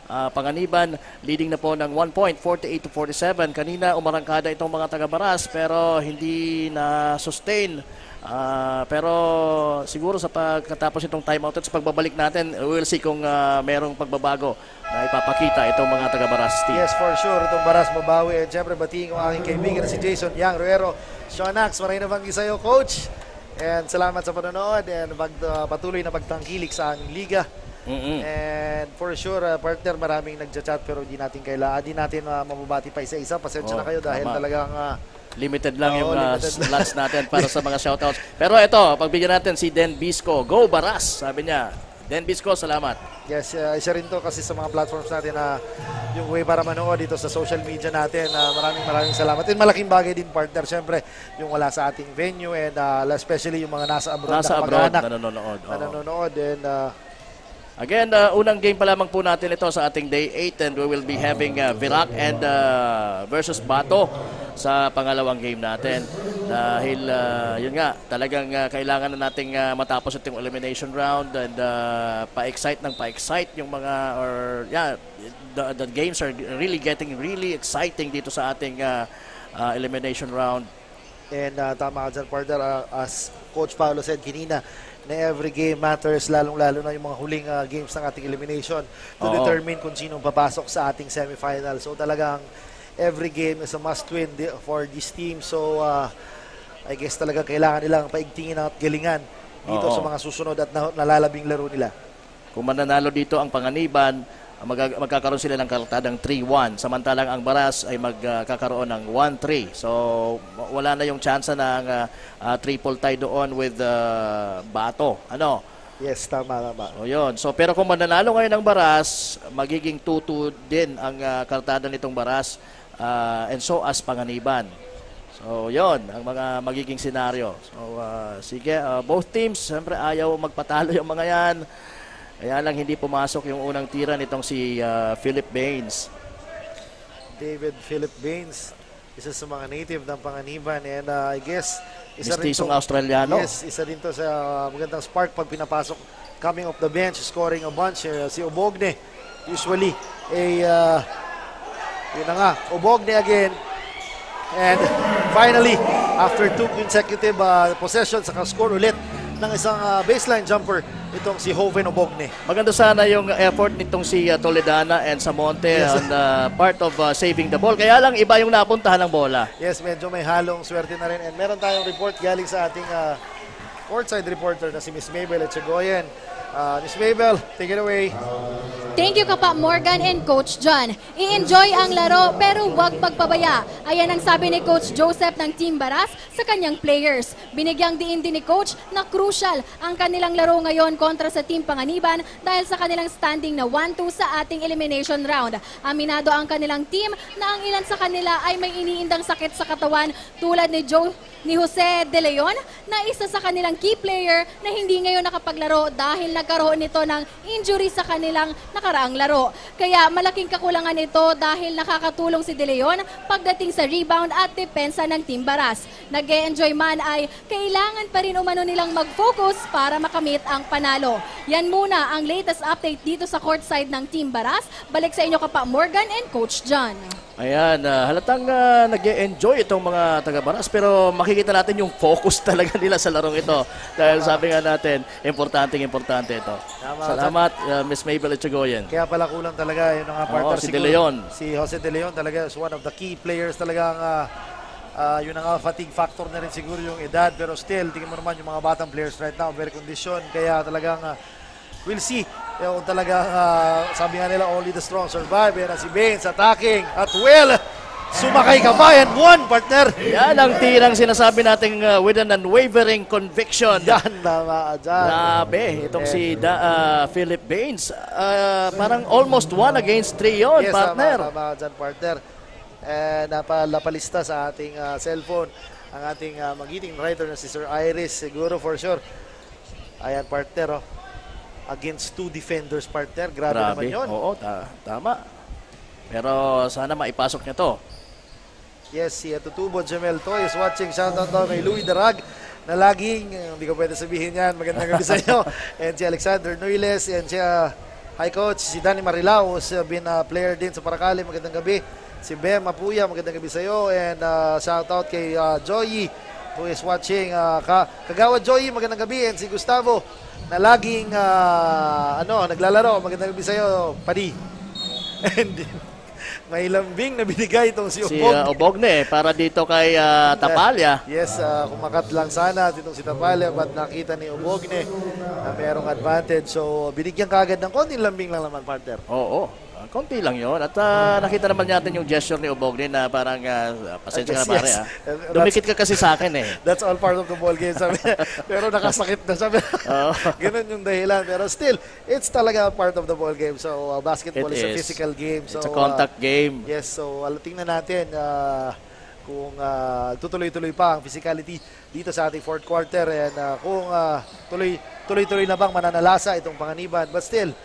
Panganiban, leading na po ng 1 point, 48-47. Kanina, umarangkada itong mga taga Baras, pero hindi na sustain. Pero siguro sa pagkatapos itong timeout at sa pagbabalik natin, we'll see kung merong pagbabago na ipapakita itong mga taga-Baras team. Yes, for sure. Itong Baras babawi. At syempre, batiin ko ang aking kaibigan si Jason Yang Ruero. Sean Ax, maraming nabanggi sa iyo, Coach. And salamat sa panonood and patuloy na pagtangkilik sa aming liga. And for sure, partner, maraming nagchat-chat pero di natin mababati pa isa-isa. Pasensya na kayo dahil talagang limited lang yung slots natin para sa mga shoutouts. Pero ito, pagbigyan natin si Den Bisco. Go Baras, sabi niya. Den Bisco, salamat. Yes, isa rin to kasi sa mga platforms natin na yung way para manood dito sa social media natin. Maraming salamat. And malaking bagay din, partner, syempre, yung wala sa ating venue and especially yung mga nasa abroad na nanonood. And again, unang game pa lamang po natin ito sa ating Day 8 and we will be having Virac and versus Bato sa pangalawang game natin. Dahil yun nga, talagang kailangan na nating matapos itong elimination round and pa-excite yung mga the games are really getting really exciting dito sa ating elimination round. And tama ka dyan, partner, as Coach Paolo said kanina, na every game matters, lalong-lalo na yung mga huling games ng ating elimination to determine kung sinong papasok sa ating semifinal. So talagang every game is a must-win for this team. So I guess talaga kailangan nilang paigtingin at galingan dito sa mga susunod at nalalabing laro nila. Kung mananalo dito ang Panganiban, magkakaroon sila ng kartadang 3-1. Samantalang ang Baras ay magkakaroon ng 1-3. So, wala na yung chance ng triple tie doon with Bato. Ano? Yes, tama. O yun. So, pero kung mananalo ngayon ng Baras, magiging 2-2 din ang kartada nitong Baras and so as Panganiban. So, yun, ang mga magiging senaryo. So, sige, both teams, siyempre ayaw magpatalo yung mga yan. Kaya lang hindi pumasok yung unang tira nitong si Philip Baines. David Philip Baines, isa sa mga native ng Panganiban, and I guess isa rin Mistisong Australiano. Yes, isa din to sa magandang spark pag pinapasok coming off the bench, scoring a bunch. Si Obogne, usually yun na nga, Obogne again. And finally, after 2 consecutive possessions, saka-score ulit ng isang baseline jumper itong si Joven Obogne. Maganda sana yung effort nitong si Toledana and Samonte on part of saving the ball. Kaya lang iba yung napuntahan ng bola. Yes, medyo may halong swerte na rin. And meron tayong report galing sa ating courtside reporter na si Miss Mabel Echegoyen. Miss Mabel, take it away. Thank you Kapa Morgan and Coach John. I-enjoy ang laro pero huwag pagpabaya. Ayan ang sabi ni Coach Joseph ng Team Baras sa kanyang players. Binigyang diin din ni Coach na crucial ang kanilang laro ngayon kontra sa Team Panganiban dahil sa kanilang standing na 1-2 sa ating elimination round. Aminado ang kanilang team na ang ilan sa kanila ay may iniindang sakit sa katawan tulad ni Jose De Leon na isa sa kanilang key player na hindi ngayon nakapaglaro dahil nagkaroon nito ng injury sa kanilang nakaraang laro. Kaya malaking kakulangan ito dahil nakakatulong si De Leon pagdating sa rebound at depensa ng Team Baras. Nag-e-enjoy man ay kailangan pa rin umano nilang mag-focus para makamit ang panalo. Yan muna ang latest update dito sa courtside ng Team Baras. Balik sa inyo Kapa Morgan and Coach John. Ayan, halatang nag-e-enjoy itong mga taga-Baras pero makikita natin yung focus talaga nila sa larong ito. Dahil sabi nga natin, importante ito. Salamat, Miss Mabel Echegoyen. Kaya pala kulang talaga yung mga partner si De Leon. Si Jose De Leon talaga is one of the key players talagang yun ang fatigue factor na rin siguro yung edad. Pero still, tingnan mo naman yung mga batang players right now, very condition. Kaya talagang we'll see. Yung talagang sabi nga nila, only the strong survive. Yan si Baines attacking at will sumakay ka ba? And one, partner. Yan ang tirang sinasabi natin with an unwavering conviction. Yan, tama dyan. Grabe, itong si Philip Baines. Parang almost 1 against 3 yun, yes, partner. Tama dyan, partner. Napalista sa ating cellphone ang ating magiting writer na si Sir Iris. Siguro for sure. Ayan, partner, against 2 defenders, partner. Grabe naman yun. Oo, tama. Pero sana maipasok niya to. Yes, si Tutubo Jamel to is watching. Shoutout daw kay Louis Darag na laging, hindi ko pwede sabihin yan, magandang gabi sa inyo. And si Alexander Nuiles, and si hi coach, si Danny Marilao, who's been a player din sa Paracali, magandang gabi. Si Bem Mapuya, magandang gabi sa iyo. And shoutout kay Joey, who is watching. Kagawa Joey, magandang gabi. And si Gustavo, na laging naglalaro, magandang gabi sa iyo, Padi. And may lambing na binigay itong si Obogne para dito kay Tapalya. Yes, kumakat lang sana itong si Tapalya, but nakita ni Obogne na mayroong advantage. So binigyan kagad ng konting lambing lang naman, partner. Oo. Konti lang yun. At nakita naman natin yung gesture ni Obogne na parang pasensya ka na pare. Dumikit ka kasi sa akin eh. That's all part of the ball game, sabi. Pero nakasakit na, sabi. Ganun yung dahilan. Pero still, it's talaga part of the ball game. So basketball is a physical game. So, it's a contact game. Yes, so tingnan natin kung tutuloy-tuloy pa ang physicality dito sa ating fourth quarter. And kung tuloy-tuloy na bang mananalasa itong Panganiban. But still,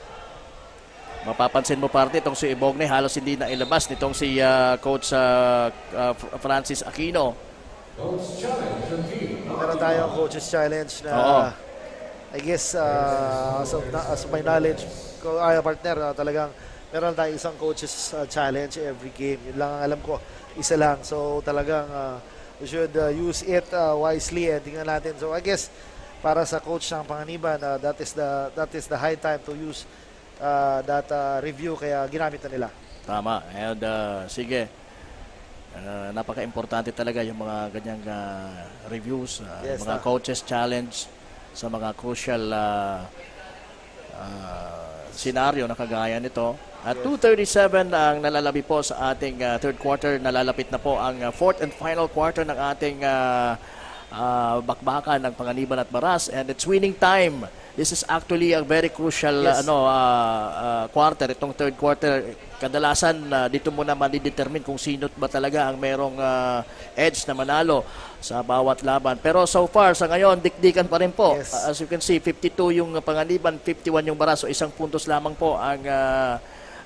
mapapansin mo parte itong si Obogne halos hindi na ilabas nitong si Coach Francis Aquino. Meron tayong Coach's Challenge na I guess as of my knowledge, partner, talagang meron tayong isang Coach's Challenge every game. Yun lang ang alam ko, isa lang. So talagang we should use it wisely and tingnan natin. So I guess para sa coach ng Panganiban. That is the high time to use that review, kaya ginamit na nila. Tama. And sige, napaka-importante talaga yung mga ganyang reviews, Yes, mga coaches challenge sa mga crucial senaryo na kagaya nito. At 2:37 ang nalalabi po sa ating third quarter. Nalalapit na po ang fourth and final quarter ng ating bakbakan ng Panganiban at Baras, and it's winning time. This is actually a very crucial quarter, itong third quarter. Kadalasan dito muna madidetermine kung sino ba talaga ang merong edge na manalo sa bawat laban. Pero so far, sa ngayon, dikdikan pa rin po. Yes. As you can see, 52 yung Panganiban, 51 yung Baras. So isang puntos lamang po ang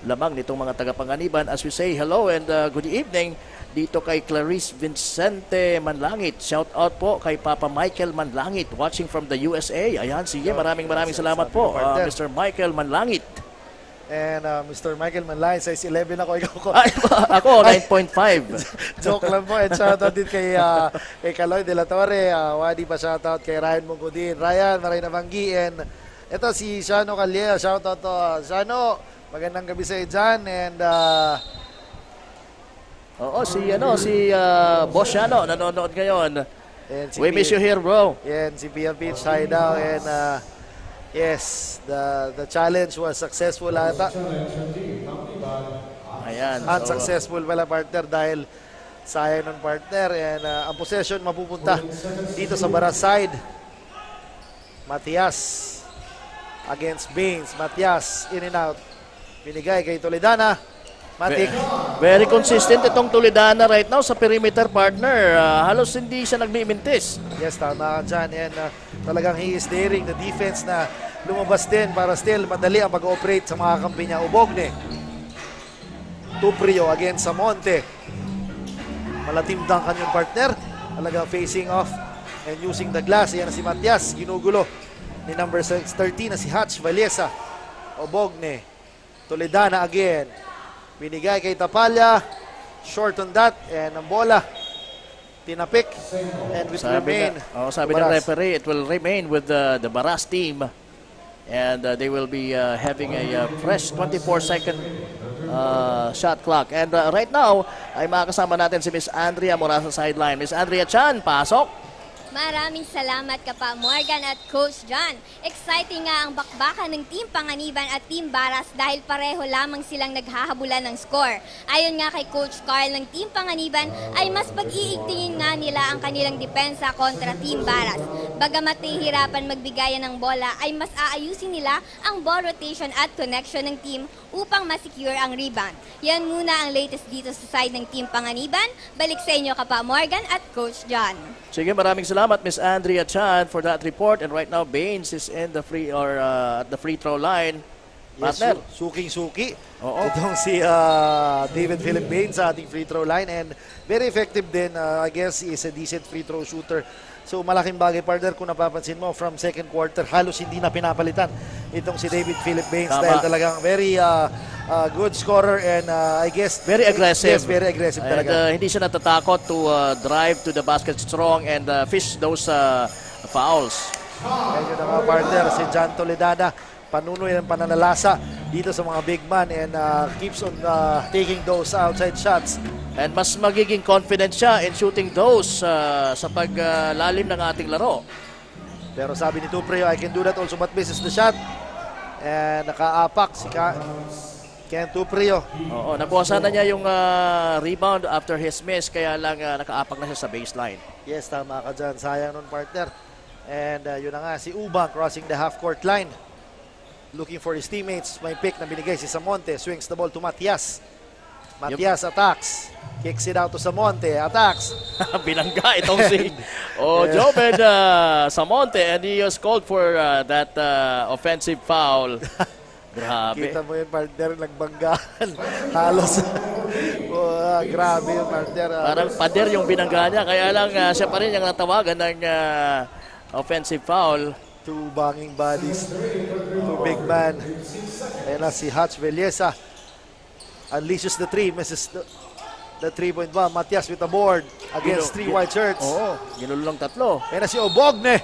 lamang nitong mga taga-Panganiban. As we say hello and good evening dito kay Clarice Vincente Manlangit. Shout out po kay Papa Michael Manlangit watching from the USA. Ayan, sige, maraming salamat po, Mr. Michael Manlangit. And Mr. Michael Manlangit, size 11 ako. Ay, ako, 9.5. Joke lang po. And shoutout din kay Kaloy De La Torre. Wadi pa shoutout kay Ryan Mungkudin. Ryan, maray na banggi. And ito si Shano Calleja. Shoutout to. Shano, magandang gabi sa iyo dyan. And oo, si Boss Shano nanonood ngayon. si We miss you here, bro. Yan, si Pia Beach Hideout. And yes, the challenge was successful ata. Ayan. Unsuccessful pala, partner, dahil sayang ng partner. And ang possession mapupunta dito sa Baras side. Matias against Baines. Matias, in and out. Binigay kay Toledana. Matik. Very consistent itong Toledana right now sa perimeter, partner. Halos hindi siya nagmimintis. Yes, tama ka dyan. And talagang he is daring the defense na lumabas din para still madali ang pag-operate sa mga kampi niya. Ubogne. Tuprio against Samonte. Malatimdang kanyang partner. Talagang facing off and using the glass. Yan na si Matias. Ginugulo ni number 13 na si Hatch Vallesa. Ubogne. Toledana again. Binigay kay Tapalla. Short on that. And ang bola tinapik. And it will remain. Sabi ng referee, it will remain with the Baras team. And they will be having a fresh 24-second shot clock. And right now, ay makakasama natin si Miss Andrea mula sa sideline. Miss Andrea Chan, pasok. Maraming salamat Kapa Morgan at Coach John. Exciting nga ang bakbakan ng Team Panganiban at Team Baras dahil pareho lamang silang naghahabulan ng score. Ayon nga kay Coach Carl ng Team Panganiban ay mas pag-iigtingin nga nila ang kanilang depensa kontra Team Baras. Bagamat nahihirapan magbigayan ng bola ay mas aayusin nila ang ball rotation at connection ng team upang masecure ang rebound. Yan muna ang latest dito sa side ng Team Panganiban. Balik sa inyo Kapa Morgan at Coach John. Sige, maraming salamat Miss Andrea Chan for that report. And right now Baines is in the free at the free throw line. Partner. Yes, suking-suki. Oo. Itong si David Philip Baines sa ating free throw line. And very effective din. I guess he is a decent free throw shooter. So malaking bagay, partner, kung napapansin mo, from second quarter, halos hindi na pinapalitan itong si David Philip Baines. Tama. Dahil talagang very good scorer and I guess very aggressive. Yes, very aggressive talaga. And hindi siya natatakot to drive to the basket strong and fish those fouls. Kaya yun ang mga partner, si John Toledana, panunoy ng pananalasa dito sa mga big man and keeps on taking those outside shots. And mas magiging confident siya in shooting those sa paglalim ng ating laro. Pero sabi ni Tuprio, I can do that also but misses the shot. And nakaapak si Ken Tuprio. Oo, nabuwasan na niya yung rebound after his miss, kaya lang nakaapak na siya sa baseline. Yes, tama ka dyan. Sayang nun, partner. And yun na nga, si Ubang crossing the half-court line. Looking for his teammates. May pick na binigay si Samonte. Swings the ball to Matias. Matias attacks. Kicks it out to Samonte. Attacks. Binangga itong si Jobed Samonte, and he was called for that offensive foul. Grabe. Kita mo yung partner, nagbanggaan. Halos. Grabe yung partner. Parang pader yung binangga niya, kaya lang siya pa rin yung natawagan ng offensive foul. Two banging bodies. Two big man. Ayan na si Hatch Vallesa. Unleashes the three. Misses the 3-point bomb. Matias with a board against three white shirts. Oo, ginulong tatlo. Ayan na si Obogne.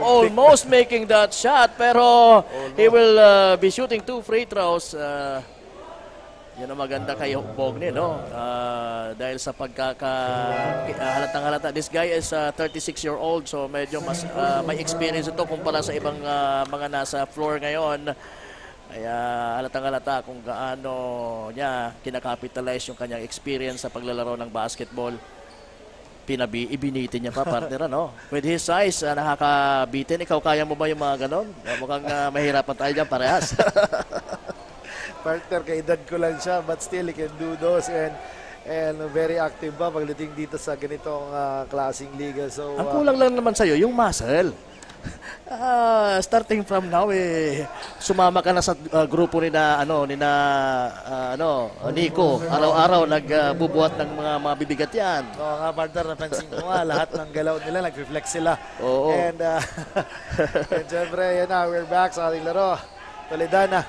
almost making that shot, pero he will be shooting 2 free throws. Yan ang maganda kay Bogne, no? Dahil sa halatang halata. This guy is 36-year-old, so medyo mas may experience ito kumpara sa ibang mga nasa floor ngayon. Kaya halatang halata kung gaano niya kinakapitalize yung kanyang experience sa paglalaro ng basketball. Ibinitin niya pa, partner, ano? With his size, nakakabitin. Ikaw, kaya mo ba yung mga ganon? Mukhang mahirapan tayo dyan, parehas. Partner, kaedad ko lang siya, but still he can do those and very active ba pagdating dito sa ganitong klaseng liga. So, ang kulang lang naman sa'yo, yung muscle. Starting from now, sumama ka na sa grupo ni Nico. Araw-araw nagbubuhat ng mga bibigat yan. Oo nga, partner, napansin ko nga, lahat ng galaw nila, nag-reflex sila. Oo. And syempre, yan na, we're back sa ating laro. Toledana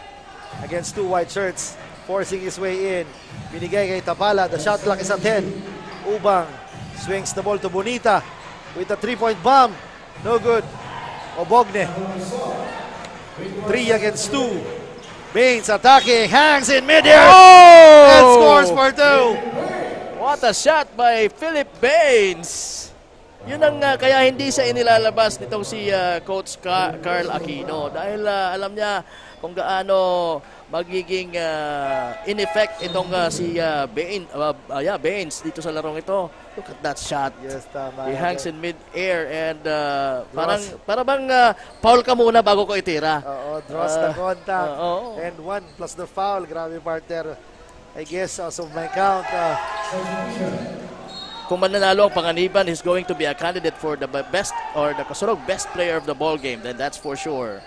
against 2 white shirts, forcing his way in. Binigay kay Tapala, the shot clock is at 10. Ubang swings the ball to Bonita with a 3-point bomb. No good. Obogne. 3 against 2. Baines attacking, hangs in midair, and scores for 2. What a shot by Philip Baines. Yun ang kaya hindi siya inilalabas nitong si Coach Carl Aquino. Dahil alam niya kung gaano magiging in effect itong si Baines dito sa larong ito. Look at that shot. Yes, tama. He hangs in mid-air and para bang foul ka muna bago ko itira. Oo, draws the contact. And 1 plus the foul. Grabe, partner. I guess as of my count, kung mananalo ang Panganiban, he's going to be a candidate for the best or the kasurog best player of the ball game. Then that's for sure.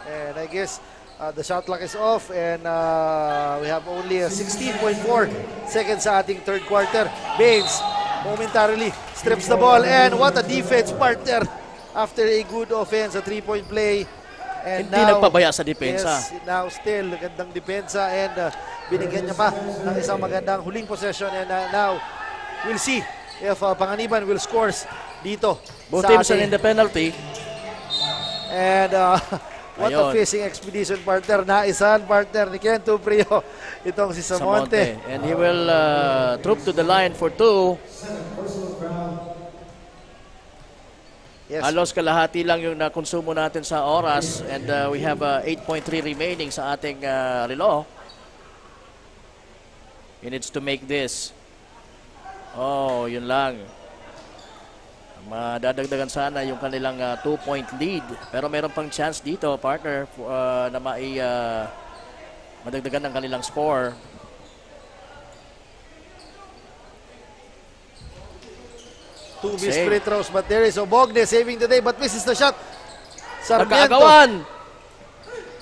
And I guess the shot clock is off and we have only 16.4 seconds sa ating third quarter. Baines momentarily strips the ball and what a defense, partner, after a good offense, a 3-point play. And hindi nagpabaya sa depensa. Yes, now still gandang depensa and binigyan niya pa ng isang magandang huling possession and now we'll see if Panganiban will scores dito. Both teams are in the penalty. And what a fishing expedition, partner. Naisan, partner ni Ken Tuprio. Itong si Samonte. And he will troop to the line for 2. Yes. Halos kalahati lang yung nakonsumo natin sa oras and we have 8.3 remaining sa ating relo. He needs to make this. Oh, yun lang. Madadagdagan sana yung kanilang 2-point lead. Pero meron pang chance dito, partner, na madagdagan ng kanilang score. Two missed free throws, but there is Obogne saving the day, but misses the shot. Sarmiento. Nagkaagawan.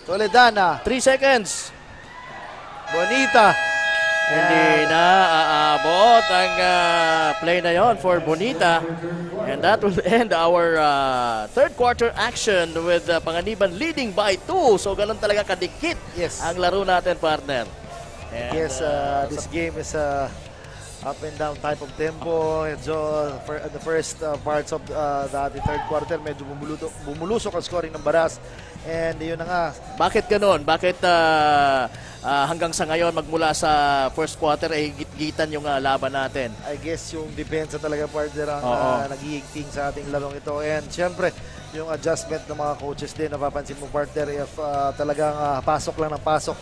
Toledana. 3 seconds. Bonita. Hindi na aabot ang play na yon for Bonita. And that will end our third quarter action with Panganiban leading by 2. So ganun talaga kadikit ang laro natin, partner. And, yes, this game is up and down type of tempo. So for the first parts of the third quarter, medyo bumulusok ang scoring ng Baras. And yun na nga. Bakit ganun? Bakit hanggang sa ngayon magmula sa first quarter ay git-gitan yung laban natin? I guess yung depensa talaga, partner, ang nagiging sa ating larong ito. And syempre, yung adjustment ng mga coaches din, napapansin mo, partner, if talagang pasok lang ng pasok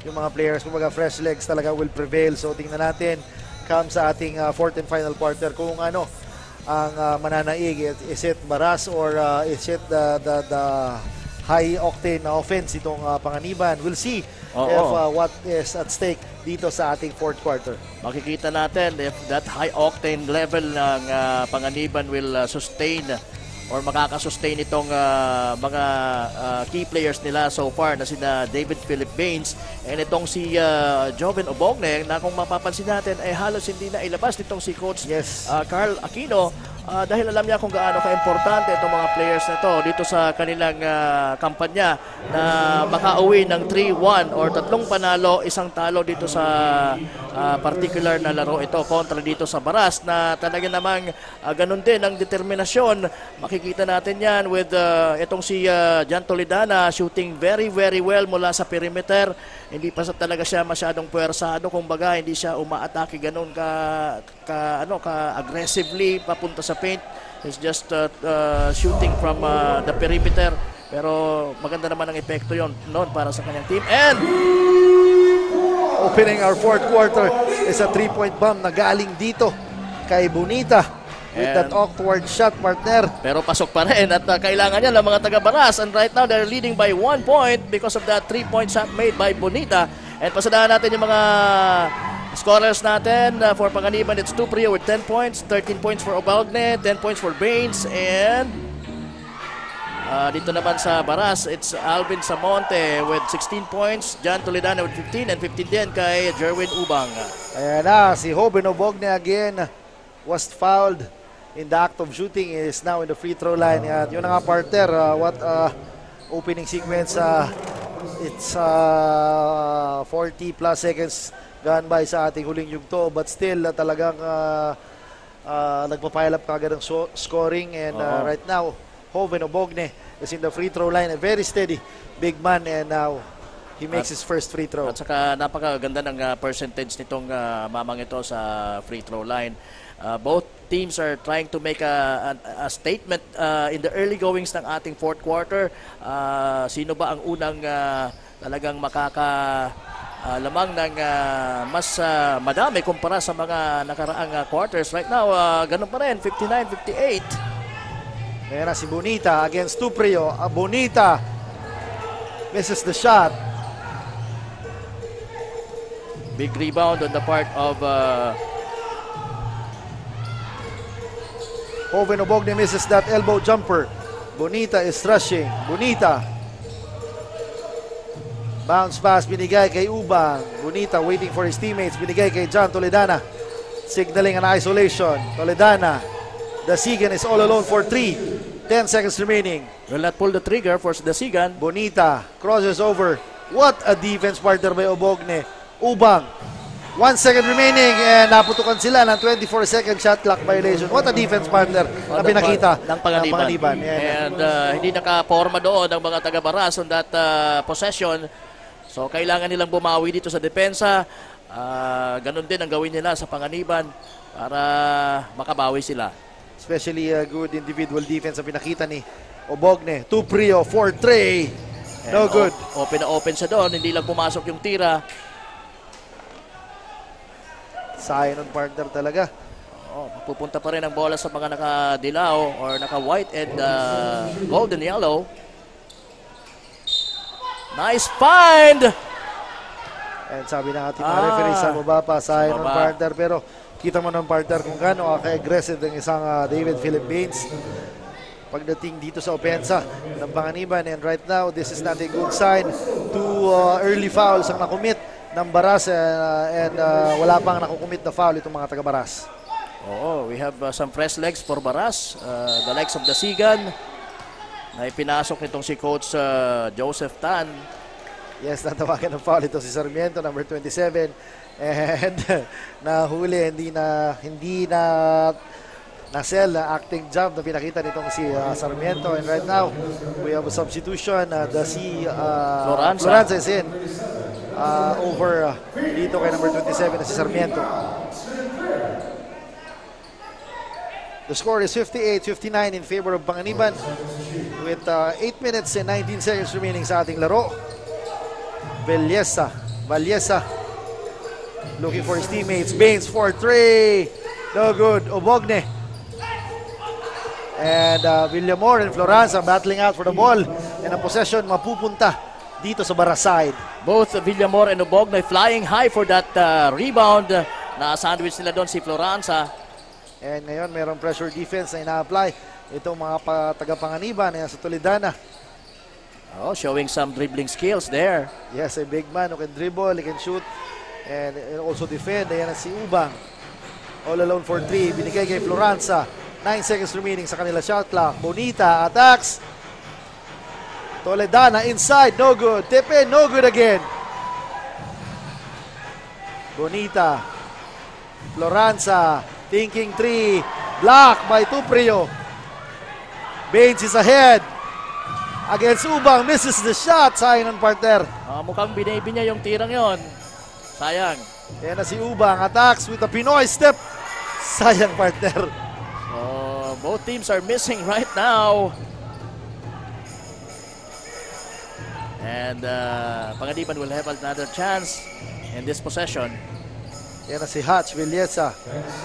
yung mga players, kumbaga fresh legs talaga will prevail. So tingnan natin come sa ating fourth and final quarter kung ano ang mananaig. Is it Baras or is it the high octane na offense itong Panganiban? We'll see if what is at stake dito sa ating fourth quarter. Makikita natin if that high octane level ng Panganiban will sustain or makakasustain itong mga key players nila so far na sina David Philip Baines and itong si Joven Obogne na kung mapapansin natin ay halos hindi na ilabas nitong si Coach Carl Aquino dahil alam niya kung gaano ka-importante itong mga players na ito dito sa kanilang kampanya na makauwi ng 3-1 or 3 panalo, 1 talo dito sa particular na laro ito kontra dito sa Baras na talaga namang ganun din ang determinasyon. Makikita natin yan with itong si Jan Toledana shooting very well mula sa perimeter. Hindi pa talaga siya masyadong puwersado, kumbaga hindi siya umaatake ganun ka aggressively papunta sa paint. He's just shooting from the perimeter. Pero maganda naman ang epekto yon noon para sa kanyang team. And opening our fourth quarter is a 3-point bomb na galing dito kay Bonita with that awkward shot, partner. Pero pasok pa rin at kailangan niya ng mga taga-Baras. And right now they're leading by 1 point because of that 3-point shot made by Bonita. And pasadahan natin yung mga scorers natin. For Panganiban, it's Tuprio with 10 points, 13 points for Obalgne, 10 points for Baines, and dito naman sa Baras, it's Alvin Samonte with 16 points, Jan Toledana with 15, and 15 din kay Jerwin Ubang. Ayan na, si Hoben Obogne again was fouled in the act of shooting, is now in the free throw line. At yun na nga, partner, what opening sequence, it's 40 plus seconds gone by sa ating huling yugto, but still talagang nagpapile up kagad ng scoring, and right now Hoven Obogne is in the free throw line, a very steady big man, and now he makes his first free throw. At saka napakaganda ng percentage nitong mamang ito sa free throw line. Both teams are trying to make a statement in the early goings ng ating fourth quarter. Sino ba ang unang talagang lamang ng mas madami kumpara sa mga nakaraang quarters. Right now, ganun pa rin, 59-58. Ayan na si Bonita against Tuprio. Bonita misses the shot. Big rebound on the part of Hoven Obogne misses that elbow jumper. Bonita is rushing. Bonita. Bounce pass binigay kay Ubang. Bonita waiting for his teammates. Binigay kay Jan Toledana. Signaling an isolation. Toledana. Dasigan is all alone for 3. 10 seconds remaining. Will not pull the trigger for Dasigan. Bonita crosses over. What a defense, partner by Obogne. Ubang. 1 second remaining and naputukan sila ng 24-second shot clock violation. What a defense, partner, na pinakita ng Panganiban. Yeah. And hindi nakaporma doon ang mga taga-Baras on that possession. So kailangan nilang bumawi dito sa depensa. Ganun din ang gawin nila sa Panganiban para makabawi sila. Especially good individual defense ang pinakita ni Obogne. Tuprio for 3. No good. Open na open siya doon. Hindi lang pumasok yung tira. Sayang ng partner talaga. Pupunta pa rin ang bola sa mga naka-dilaw or naka-white and golden yellow. Nice find! And sabi ng ating mga referee sa baba pa, sayang ng partner. Pero kita mo ng partner kung gaano ka-aggressive ng isang David Philip Baines pagdating dito sa opensa ng Panganiban. And right now, this is not a good sign. 2 early fouls ang nakumit ng Baras and wala pang nakukumit na foul itong mga taga-Baras. We have some fresh legs for Baras. The likes of Dasigan na ipinasok nitong si Coach Joseph Tan. Yes, natawagan ng foul ito si Sarmiento, number 27. And nahuli, hindi na sell na acting job na pinakita nitong si Sarmiento. And right now, we have a substitution. Floranza is in over dito kay number 27 na si Sarmiento. The score is 58-59 in favor of Panganiban with 8 minutes and 19 seconds remaining sa ating laro. Vallesa looking for his teammates. Baines for 3. No good. Obogne. And Villamor and Floranza battling out for the ball. And ang possession mapupunta dito sa Baras side. Both Villamor and Obogne flying high for that rebound. Na-sandwich nila doon si Floranza. And ngayon mayroong pressure defense na ina-apply itong mga taga-Panganiban sa Toledana. Showing some dribbling skills there. Yes, a big man who can dribble, he can shoot, and also defend. Ayan si Ubang. All alone for 3. Binigay kay Floranza. 9 seconds remaining sa kanila shot clock. Bonita attacks. Toledana inside, no good. Tepe, no good again. Bonita. Floranza, thinking 3. Block by Tuprio. Baines is ahead. Against Ubang, misses the shot. Sayang ng partner. Mukhang binaby niya yung tirang yon. Sayang. Yan na si Ubang. Attacks with a Pinoy step. Sayang partner. Both teams are missing right now. And Panganiban will have another chance in this possession. Yan na si Hatch Villesa.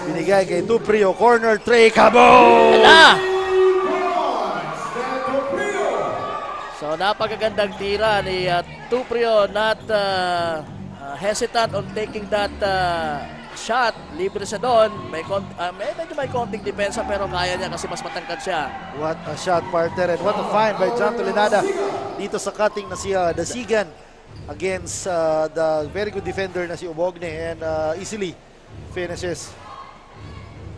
Binigay kay Tuprio. Corner tray. Kaboom! So napakagandang tira ni Tuprio, not hesitant on taking that shot. Libre siya doon. Medyo may konting depensa pero kaya niya kasi mas matangkad siya. What a shot, partner, and what a find by John Tolenada dito sa cutting na si Dasigan against the very good defender na si Obogne, and easily finishes.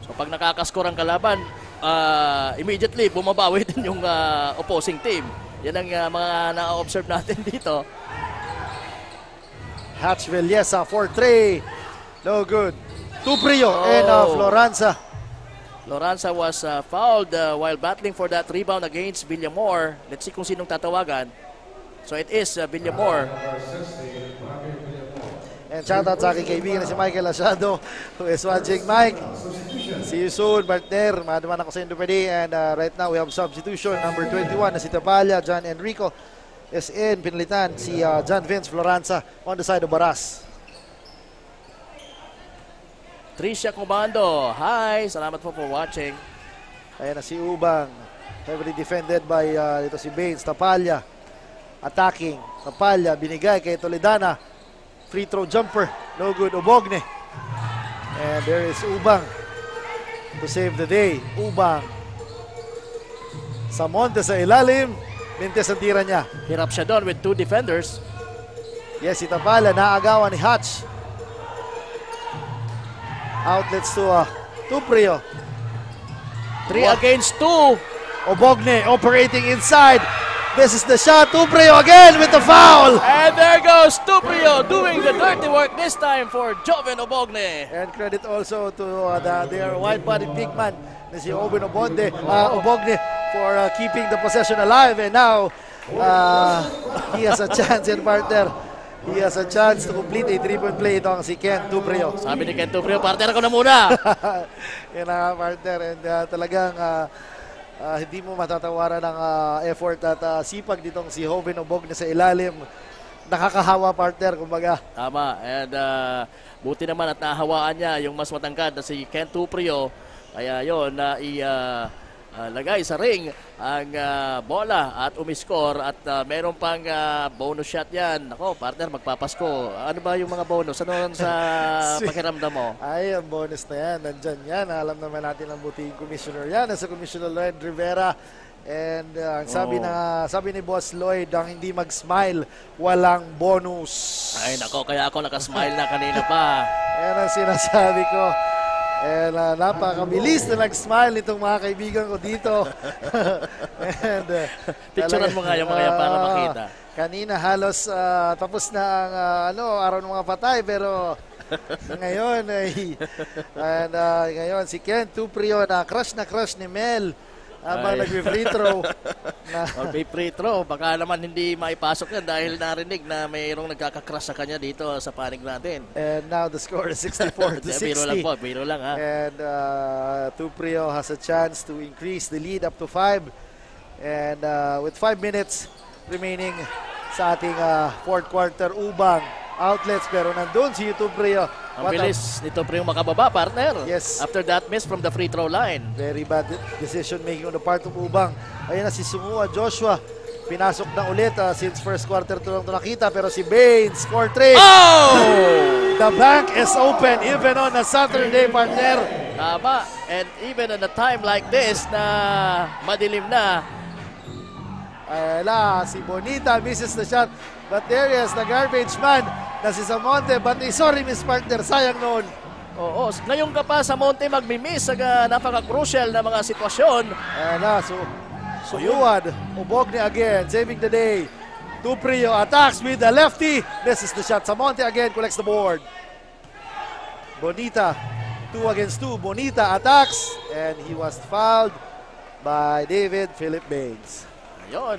So pag nakakaskor ang kalaban, immediately bumabawi din yung opposing team. Yan ang mga na-observe natin dito. Hatch Villesa for 3. No good. Tuprio and Floranza. Floranza was fouled while battling for that rebound against Villamor. Let's see kung sinong tatawagan. So it is Villamor. And shout out sa aking kaibigan na si Michael Asado, who is watching. Mike, see you soon, partner. Madaman ako sa Indopedi. And right now we have substitution. Number 21 na si Tapalla. John Enrico is in. Pinalitan si John Vince Floranza on the side of Baras. Tricia Comando, hi! Salamat po for watching. Ayan na si Ubang. Heavily defended by ito si Baines. Tapalla. Attacking. Tapalla, binigay kay Toledana. Free throw jumper. No good. Obogne. And there is Ubang to save the day. Ubang. Samonte sa ilalim. Mintes ang tira niya. Hirap siya doon with 2 defenders. Yes, si Tapalla. Naagawan ni Hatch. Outlets to Tuprio. 3 against 2. Obogne operating inside. This is the shot. Tuprio again with the foul. And there goes Tuprio doing the dirty work this time for Joven Obogne. And credit also to their wide-bodied big man, si Oben Obogne for keeping the possession alive. And now he has a chance in partner. He has a chance to complete a 3-point play. Ito ang si Ken Tuprio. Sabi ni Ken Tuprio, partner ako na muna. Yan ang partner. And talagang hindi mo matatawaran ng effort at sipag ditong si Joven Obogne sa ilalim. Nakakahawa, partner, kumbaga. Tama. And buti naman at nahawaan niya yung mas matangkad na si Ken Tuprio. Kaya yun, lagay sa ring ang bola at umiskor at meron pang bonus shot yan. Ako, partner, magpapasko. Ano ba yung mga bonus? Ano sa pakiramdam mo? Ay, ang bonus na yan. Nandyan yan. Alam naman natin ang buting commissioner yan. Nasa Commissioner Lloyd Rivera. And sabi ni Boss Lloyd, ang hindi mag-smile, walang bonus. Ay, nako, kaya ako nakasmile na kanina pa. Yan ang sinasabi ko. And napakabilis na nag-smile nitong mga kaibigan ko dito. And, picturean mo nga yung mga yan para makita. Kanina halos tapos na ang araw ng mga patay, pero ngayon ngayon si Ken Tuprio na crush ni Mel habang nag-free throw. Okay, free throw. Baka naman hindi maipasok yan dahil narinig na mayroong nagkakakrush sa kanya dito sa panig natin. And now the score is 64-60. Biro lang po, biro lang ha. And Tuprio has a chance to increase the lead up to 5. And with 5 minutes remaining sa ating fourth quarter, Ubang outlets, pero nandun si Tuprio. Ang bilis ni Tuprio makababa, partner. Yes. After that miss from the free throw line. Very bad decision making on the part of Ubang. Ayun na si Sumua Joshua. Pinasok na ulit since first quarter to lang ito nakita, pero si Baines score 3. Oh! The bank is open even on a Saturday, partner. Tama. And even on a time like this na madilim na. Si Bonita misses the shot. But there is the garbage man na si Samonte. But sorry, Miss Partner, sayang noon. Oo, ngayon ka pa sa Monte magmi-miss sa napaka-crucial na mga sitwasyon. Ayan na, so Yuad, Ubogne again, saving the day. Tuprio attacks with the lefty. This is the shot. Samonte again collects the board. Bonita, 2 against 2. Bonita attacks and he was fouled by David Philip Baines. Ayun,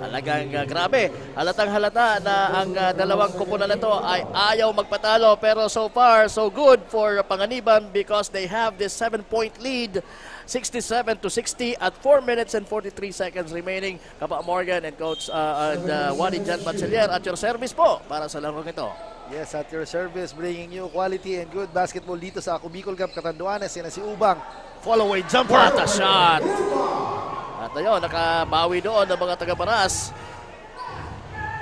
talagang grabe. Halatang halata na ang dalawang kupunan na to ay ayaw magpatalo. Pero so far, so good for Panganiban because they have this 7-point lead. 67-60 at 4 minutes and 43 seconds remaining. Kapa Morgan and Coach and Wadi Jan Bachelier at your service po para sa larong ito. Yes, at your service, bringing you quality and good basketball dito sa Ako Bicol Cup Catanduanes. Yan na si Ubang. Follow away jumper. What a shot! At ayun, nakabawi doon ng mga taga-Baras.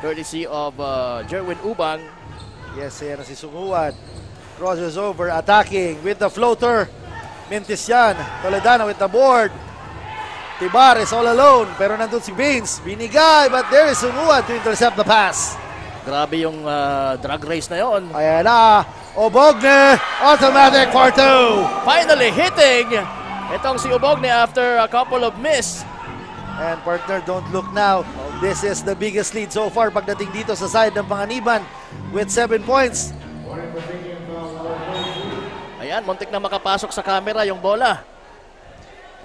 Courtesy of Jerwin Ubang. Yes, yan na si Sunguan. Crosses over, attacking with the floater. Mintis yan. Toledano with the board. Tibar is all alone. Pero nandun si Baines. Binigay, but there is Sunguan to intercept the pass. Grabe yung drag race na yon. Ayan na. Ubogne. Automatic for 2. Finally hitting. Itong si Ubogne after a couple of miss. And partner, don't look now. This is the biggest lead so far pagdating dito sa side ng Panganiban with 7 points. Ayan, muntik na makapasok sa camera yung bola.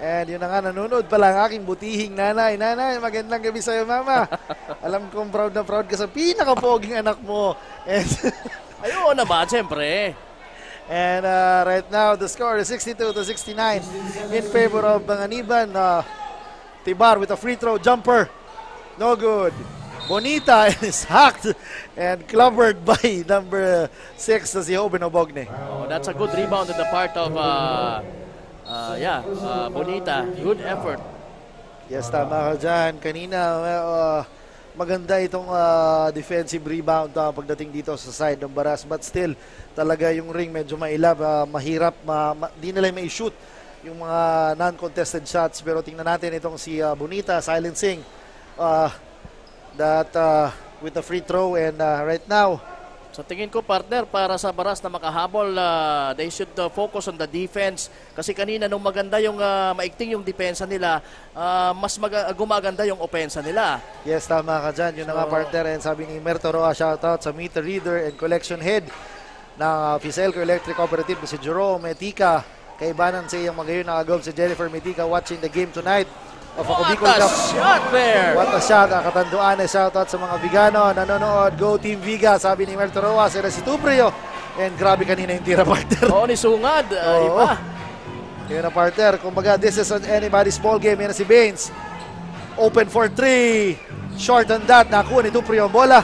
And yun na nga, nanonood pala ang aking butihing nanay. Nanay, magandang gabi sa'yo, mama. Alam kong proud na proud ka sa pinakapoging anak mo. And ayun naman, siyempre. And right now, the score is 62-69 in favor of Panganiban. Tibar with a free throw jumper. No good. Bonita is hacked and clobbered by number 6 na si Hoben Ubogne. Oh, that's a good rebound on the part of Bonita. Good effort. Yes, tama ka dyan. Kanina, maganda itong defensive rebound pagdating dito sa side ng Baras. But still, talaga yung ring medyo mailap, mahirap, di nila may shoot yung mga non-contested shots. Pero tingnan natin itong si Bonita silencing that with the free throw. And right now, sa tingin ko, partner, para sa Baras na makahabol, they should focus on the defense. Kasi kanina nung maganda yung maigting yung depensa nila, mas gumaganda yung opensa nila. Yes, tama ka dyan. Yun na nga, partner. And sabi ni Merto Roa, shoutout sa meter reader and collection head ng Fiselco Electric Cooperative, si Jerome Metika. Kaibanan sa iyang magayon nakagawin si Jennifer Metika watching the game tonight. What a shot there! What a shot. Katanduanes, shoutout sa mga Vigano. Nanonood. Go Team Viga. Sabi ni Merto Roa, sila si Tuprio. And grabe kanina yung tira, partner. Oo, ni Sungad. Iba. Yun na, partner. Kumbaga, this is anybody's ball game. Yan na si Baines. Open for 3. Short on that. Nakuha ni Tuprio ang bola.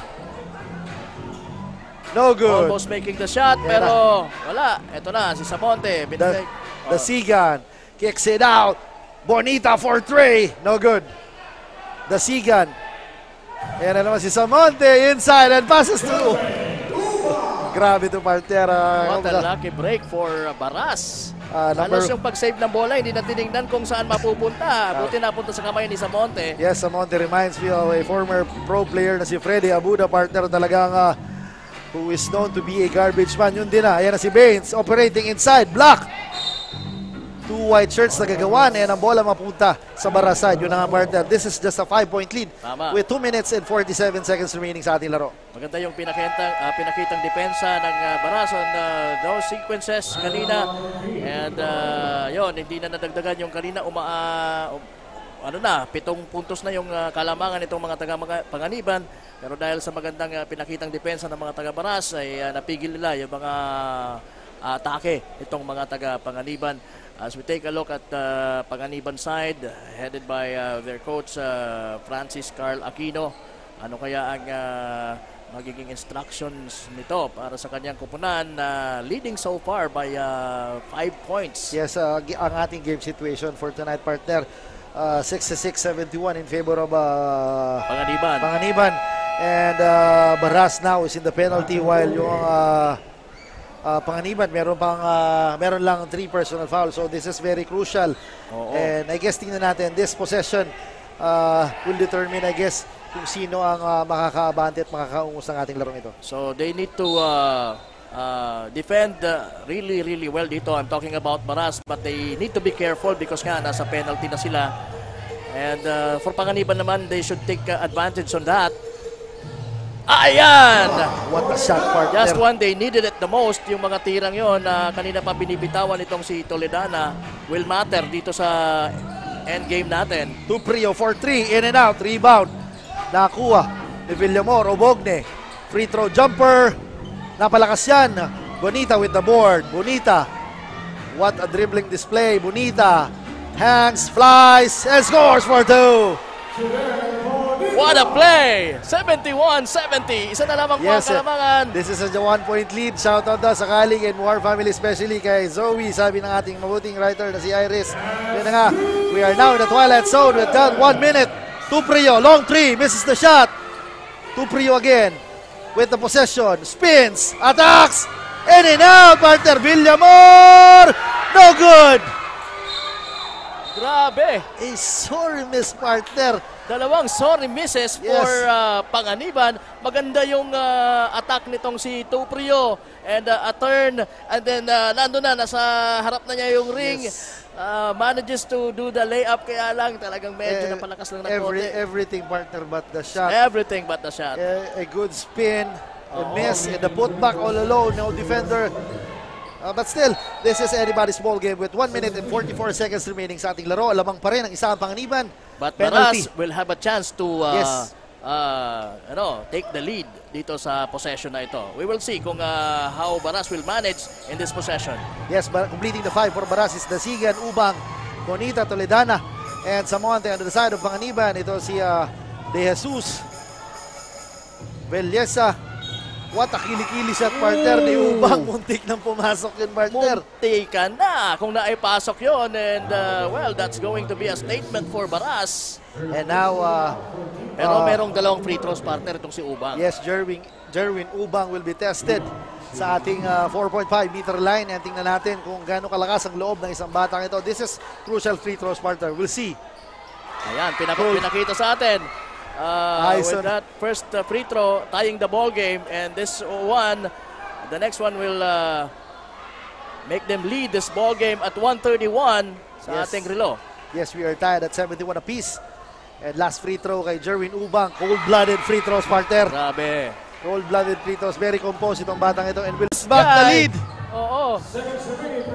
No good. Almost making the shot, pero wala. Ito na, si Samonte. The Sigan kicks it out. Bonita for 3. No good. The Sigan. Ayan na naman si Samonte. Inside and passes through. Grabe ito, partner. What a lucky break for Baras. Halos yung pag-save ng bola, hindi na tinignan kung saan mapupunta. Buti napunta sa kamay ni Samonte. Yes, Samonte reminds me of a former pro player na si Freddy Abuda, partner. Talagang who is known to be a garbage man. Yun din na. Ayan na si Baines operating inside. Block. 2 white shirts na gagawa and ang bola mapunta sa Baras side. Yun na nga, partner. This is just a 5-point lead. Tama. With 2 minutes and 47 seconds remaining sa ating laro. Maganda yung pinakitang depensa ng Baras on those sequences kanina. And yun, hindi na nadagdagan yung kanina. 7 puntos na yung kalamangan itong mga taga-Panganiban. Pero dahil sa magandang pinakitang depensa ng mga taga-Baras ay napigil nila yung mga atake itong mga taga-Panganiban. As we take a look at Panganiban side, headed by their coach Francis Carl Aquino, ano kaya ang magiging instructions nito para sa kanyang kupunan leading so far by 5 points. Yes, ang ating game situation for tonight, partner, 66-71 in favor of Panganiban. And Baras now is in the penalty while yung Panganiban meron lang 3 personal fouls, so this is very crucial. And I guess tingnan natin, this possession will determine, I guess, kung sino ang makakaabante at makakaungus ng ating larong ito. So they need to defend really, really well dito. I'm talking about Baras, but they need to be careful because nga nasa penalty na sila. And for Panganiban naman, they should take advantage on that. Ayan! What a shot, partner. Just one, they needed it the most. Yung mga tirang yon na kanina pa binibitawan itong si Toledana will matter dito sa endgame natin. Tuprio for 3, in and out, rebound. Nakuha ni Villamor, Obogne. Free throw jumper. Napalakas yan. Bonita with the board. Bonita. What a dribbling display. Bonita hangs, flies, and scores for 2. What a play! 71-70. Isa na lamang po ang kalamangan. This is a 1-point lead. Shoutout daw sa Kalig and War family, especially kay Zoe, sabi ng ating mabuting writer na si Iris. Yan na nga, we are now in the twilight zone with down 1 minute. Tuprio, long 3, misses the shot. Tuprio again with the possession, spins, attacks, in and out, partner Villamor! No good! Grabe! A sorry miss, partner. Dalawang sorry misses for Panganiban. Maganda yung attack nitong si Tuprio. And a turn. And then nando na, nasa harap na niya yung ring. Manages to do the layup. Kaya lang talagang medyo napalakas lang ng konti. Everything, partner, but the shot. Everything but the shot. A good spin. A miss. And the putback all alone. No defender. But still, this is anybody's ball game with 1 minute and 44 seconds remaining sa ating laro. Alamang pa rin ang isang Panganiban. But penalty. Baras will have a chance to take the lead dito sa possession na ito. We will see kung how Baras will manage in this possession. Yes, completing the 5 for Baras is Dasigan, Ubang, Bonita, Toledana, and Samonte on the side of Panganiban. Ito si De Jesus. Belyesa. What a kilikili shot, partner, ni Ubang. Muntik nang pumasok yun, partner. Muntik ka na kung naipasok yun. And well, that's going to be a statement for Baras. And now, pero merong dalawang free throws, partner, itong si Ubang. Yes, Jerwin Ubang will be tested sa ating 4.5 meter line. And tingnan natin kung gaano kalakas ang loob ng isang batang ito. This is crucial free throws, partner. We'll see. Ayan, pinakita sa atin. With that first free throw, tying the ball game, and this one, the next one will make them lead this ball game at 1:31 sa ating relo. Yes, we are tied at 71 apiece. And last free throw kay Jerwin Ubang, cold-blooded free throws, partner. Grabe. Cold-blooded free throws, very composed itong batang ito, and will back the lead. Oo.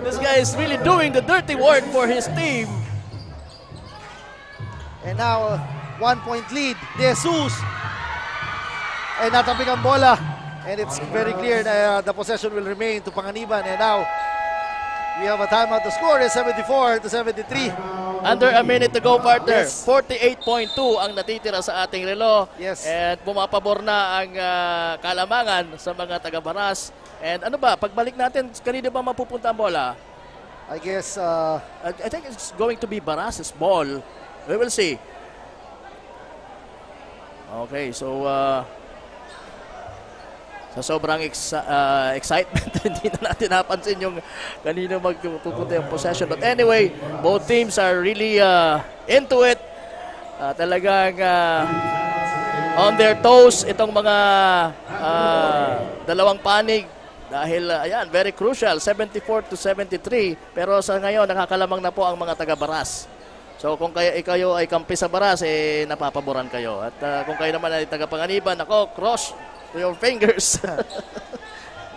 This guy is really doing the dirty work for his team. And now, 1-point lead, De Jesus. And natapik ang bola. And it's very clear na the possession will remain to Panganiban. And now, we have a timeout. The score is 74-73. Under a minute to go, partner. Yes. 48.2 ang natitira sa ating relo. Yes. And pumapabor na ang kalamangan sa mga taga-Baras. And ano ba, pagbalik natin, kanina ba mapupunta ang bola? I guess, I think it's going to be Baras's ball. We will see. Okay, so sa sobrang excitement, hindi na natin napansin yung kanina magpupunta yung possession. But anyway, both teams are really into it. Talagang on their toes itong mga dalawang panig. Dahil, ayan, very crucial, 74-73. Pero sa ngayon, nakakalamang na po ang mga taga-Baras. So kung kayo ay kampi sa Baras, napapaboran kayo. At kung kayo naman ay taga-Panganiban, ako, cross to your fingers.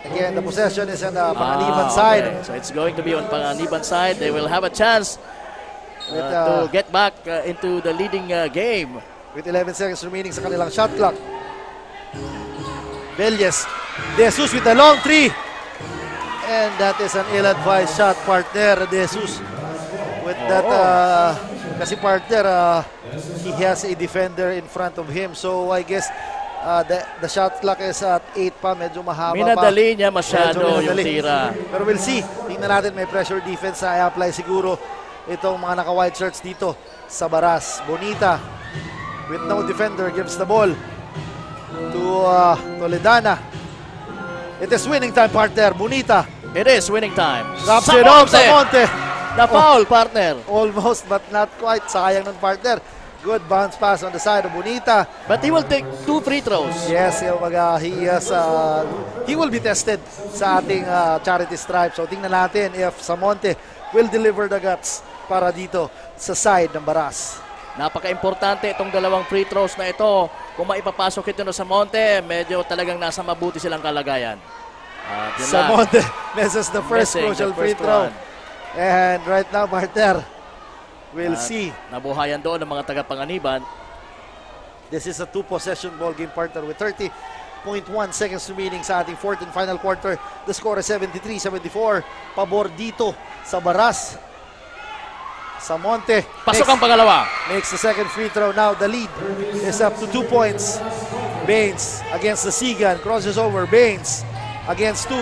Again, the possession is on the Panganiban side. Okay. So it's going to be on Panganiban side. They will have a chance to get back into the leading game. With 11 seconds remaining sa kanilang shot clock. Belyes. De Jesus with a long 3. And that is an ill-advised shot, partner. De Jesus. With that, kasi partner, he has a defender in front of him. So I guess the shot clock is at 8 pa. Medyo mahaba pa. Minadali niya masyado yung tira. Pero we'll see. Tingnan natin, may pressure defense na i-apply siguro itong mga naka-white shirts dito sa Baras. Bonita with no defender gives the ball to Toledana. It is winning time, partner. Bonita. It is winning time. Drops it off, Samonte. Na foul, partner. Almost, but not quite. Sayang ng partner. Good bounce pass on the side of Bonita. But he will take 2 free throws. Yes, he will be tested sa ating charity stripe. So tingnan natin if Samonte will deliver the guts para dito sa side ng Baras. Napaka-importante itong dalawang free throws na ito. Kung maipapasok ito sa Monte, medyo talagang nasa mabuti silang kalagayan. Samonte misses the first crucial free throw. And right now, partner, we'll see. Nabuhayan doon ng mga taga-Panganiban. This is a 2-possession ball game, partner, with 30.1 seconds remaining sa ating fourth and final quarter. The score is 73-74. Pabor dito sa Baras. Samonte. Pasok ang pangalawa. Makes the second free throw. Now the lead is up to 2 points. Baines against the Sigan. Crosses over. Baines against 2